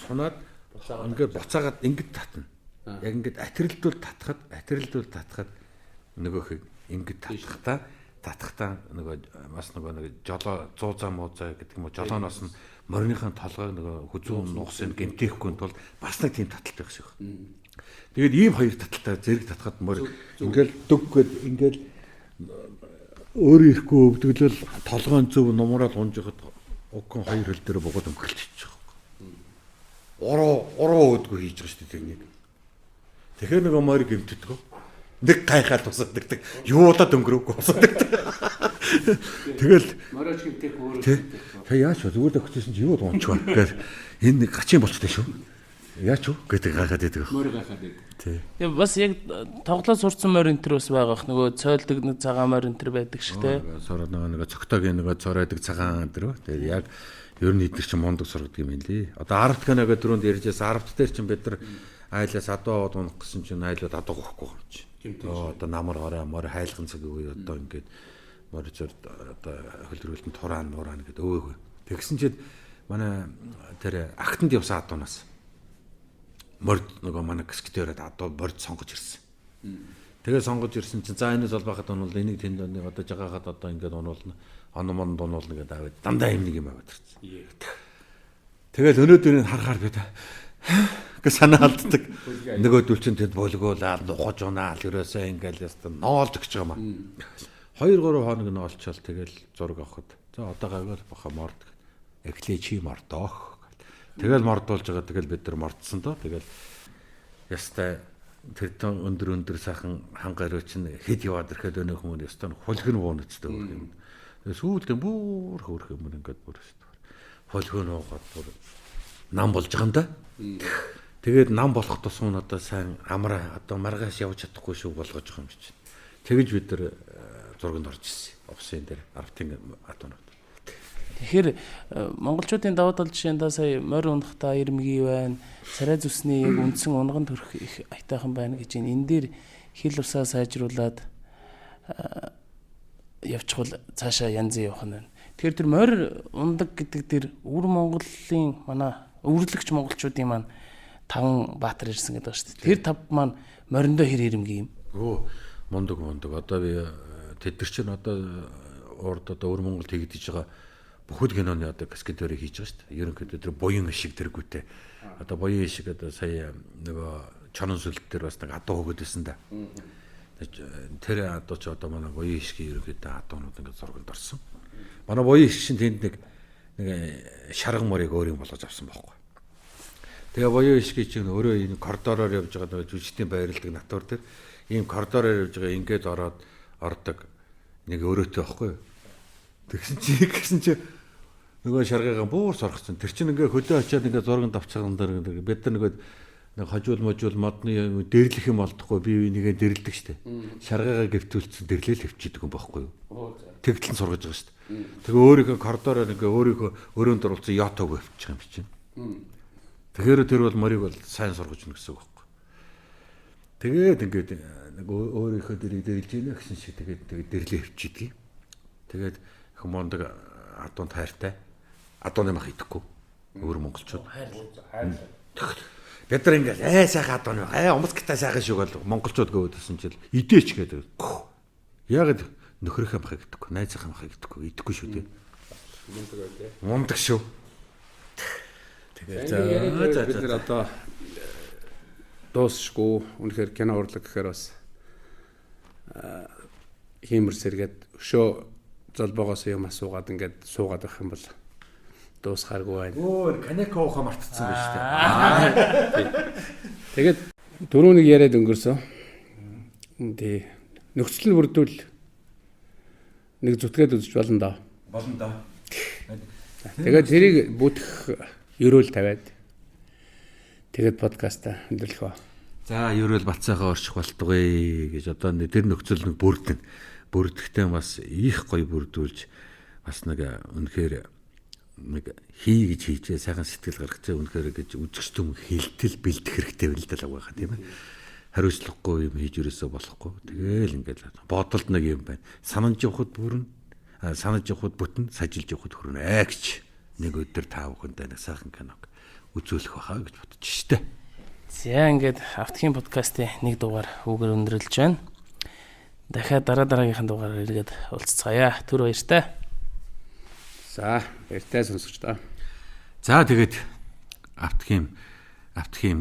сунаад ингээд буцаагаад ингээд татна. Яг ингээд атрилдүүл татхад нөгөөхийг ингээд татахтаа нөгөө бас нөгөө жолоо 100 мууцаа гэдэг юм уу жолооноос нь морийнхын толгойг нөгөө хүзүүн нугсын гэмтээхгүй тул бас нэг тийм таталтай байх шиг байна. Тэгээд ийм хоёр таталтай зэрэг татхад морь ингээд дөггээд ингээд өөрөө ирэхгүй өвдөглөл толгойн зөв нумраад унж яхад угхан хоёр хөл дээр богод өнгөлчихөж байгаа. Уруу өөдгөө хийж байгаа шүү дээ тэрнийг. Тэгэхээр нэг морь гэмтдэг. Нэг гайхаад тусаддаг. Юудад өнгөрөөгүй тусаддаг. Тэгэл морьж гэмтэх өөрөө. Тэг яаж вэ? Зүгээр дөхчихсэн чи юу унч байна гэхээр энэ нэг гачин болчтой шүү. Яач юу гэдэг гахаад байдаг. Мөр гахаад байдаг. Тий. Тэгээ бас яг тоглоо сурцсан морь энэ төр бас байгаа ах нөгөө цойлдог нэг цагаан морь энэ төр байдаг шүү дээ. Сороо нөгөө цогтойгийн нөгөө цоройдаг цагаан дөрөө. Тэгээд яг ер нь эдгээр чинь мундаг сургадаг юм лээ. Одоо арвт канагаа дөрөнд ярьжээс арвт дээр чинь бид нар айлаас адуу аваад унах гэсэн чинь айлууд адуу гохгүй юм чи. Одоо намар орой морь хайлган цаг үе одоо ингээд морь зөр одоо хөлрүүлтэн тураан мураан гэдэг өвөөгөө. Тэгсэн чинь манай тэр агтанд явсан адуунаас морд нөгөө манай гисгтээрээ адуу морд сонгож ирсэн. Тэгээ сонгож ирсэн чинь за энэс бол байхад нь бол энийг тэнд одоо жагахад одоо ингээд унуулна. Ономон дуунуулна гэдэг аваад дандаа юм нэг юм аваад ирсэн. Тэгэл өнөөдрийг харахаар бид гэ санаа алддаг. Нөгөөдөл чинь тэнд болгоолаад ухаж унаал ерөөсөө ингээл яста ноолд гэж байгаа юм. 2-3 хоног нь олчвал тэгэл зураг авахд. За одоо гавьяал баха морд. Эхлээ чи мордоох. Тэгэл мордуулж байгаа тэгэл бид нар мордсон доо. Тэгэл яста тэр өндөр сайхан хангаар чинь хэд яваад ирэхэд өнөө хүмүүс яста хулгын вуунцтай өөр юм. Тэгээ сүүлдээ бүр хөөрх юм ингээд бүр шүү. Хулгын уугаад бүр нам болж байгаа юм да. Тэгээд нам болох тусам одоо сайн амраа одоо маргаас явж чадахгүй шүү болгож байгаа юм чи. Тэгэж бид нар зурганд орж ирсэн. Офсын дээр арвтын атонод. Тэгэхээр монголчуудын давуу тал жишээндээ сая морь унахдаа ирмгий байна. Царай зүсний яг үндсэн унган төрөх их аятайхан байна гэж энэ дээр хил усаа сайжруулад явчихвал цаашаа янзын явах нь байна. Тэгэхээр тэр морь ундаг гэдэг дээр өвөр Монголын манай өвөрлөгч монголчуудын маань 5 баатар ирсэн гэдэг байна шүү дээ. Тэр 5 маань мориндоо хэр ирэмгий юм. Өө мундаг. Одоо би тэд нар чинь одоо урд одоо өвөр Монгол тэгдэж байгаа бүхэл киноны одоо каскадерыг хийж байгаа шүү дээ. Ерөнхийдөө тэр буян шиг тэргүүтэй. Одоо буян шиг одоо сая нөгөө чонон сүлд дээр бас нэг адуу хөгөөд байсан да. Тэр адуу ч одоо манай буян шигийн ерөнхийдөө адуунууд ингээд зурганд орсон. Манай буян шиг тэнд нэг шарган морийг өөр юм болгож авсан байхгүй. Тэгээ буян шигийн чинь өөрөө энэ коридороор явж байгаа нөгөө жүжигчдийн байрладаг натур дээр ийм коридороор явж байгаа ингээд ордог нэг өрөөтэй байхгүй. Тэгсэн чи нөгөө шаргаагаа буур соргоцсон. Тэр чинь ингээ хөлөө очиад ингээ зурганд авчихсан дээр бид нар нэг хожуул модны дэрлэх юм олдохгүй бие бинийгээ дэрлдэг штэ. Шаргаагаа гэртүүлсэн дэрлэл хөвчидэг юм байхгүй юу? Тэгтлэн сургаж байгаа штэ. Тэгээ өөрийнхөө коридороор ингээ өөрийнхөө өрөөнд оруулсан ятог өвчих юм чинь. Тэгэхээр тэр бол морийг бол сайн сургаж өгнө гэсэн үг байхгүй. Тэгээд ингээд нэг өөрийнхөө дэрийг дэрлж ийнэ гэсэн шиг тэгээд дэрлээ хөвчидэг. Тэгээд хүмүүндэг адуун тайртай адууны мах идэхгүй өөр монголчууд бид нар ингээд сайхан адууны умцгатай сайхан шиг бол монголчууд гөөдсөн чил идээч гэдэг яг нөхрийнхээ махыг идэхгүй найзынхаа махыг идэхгүй шүү дээ мундаг шүү тэгээд бид нар одоо дуусшгүй үнэхээр кино урлаг гэхээр бас хиймэр сэргээд өшөө золбоогоос юм асуугаад ингээд суугаад байх юм бол дуусхааргүй байна. Өөр канека ууха мартцсан байж тээ. Тэгээд дөрөв нэг яриад өнгөрсөн. Тий. Нөхцөл бүрдүүл нэг зүтгээд үзэж болно доо. Болно доо. Тэгээд тэрийг бүтэх ерөөл тавиад тэгээд подкаста өндөрлөх ба. За ерөөл бацаагаа орчих болтугай гэж одоо тэр нөхцөл нэг бүрдэхтэй бас их гоё бүрдүүлж бас нэг үнэхээр нэг хий гэж хийжээ сайхан сэтгэл гаргацээ үнэхээр гэж үзэгч түм хилтэл бэлдэх хэрэгтэй байл даа байгаа тийм ээ. Хариуцлагагүй юм хийж өрөөсөө болохгүй. Тэгээл ингээд бодолд нэг юм байна. Санаж явахд бүтэн, сажилж явахд хүрнэ гэж нэг өдөр та бүхэндээ нэг сайхан киног үзүүлэх байхаа гэж бодож штэ. За ингээд автхийн подкастын нэг дугаар үгээр өндөрлөж байна. Дахиад дараагийнхын дугаараар иргэд уулзцаая. Түр баяртай. За, баяртай сонсогчдоо. За тэгээд автхим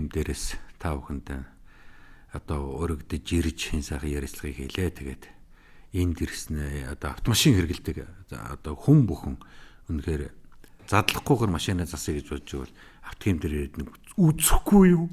дээрээс та бүхэнд одоо өргөдөж ирж хэн сайхан ярилцлагыг хийлээ. Тэгээд энд ирснэ одоо автомашин хэрэгэлдэг одоо хүн бүхэн үнэхээр задлахгүйгээр машинаа засъя гэж бодож байвал автхим дээр ирээд үзэхгүй юу?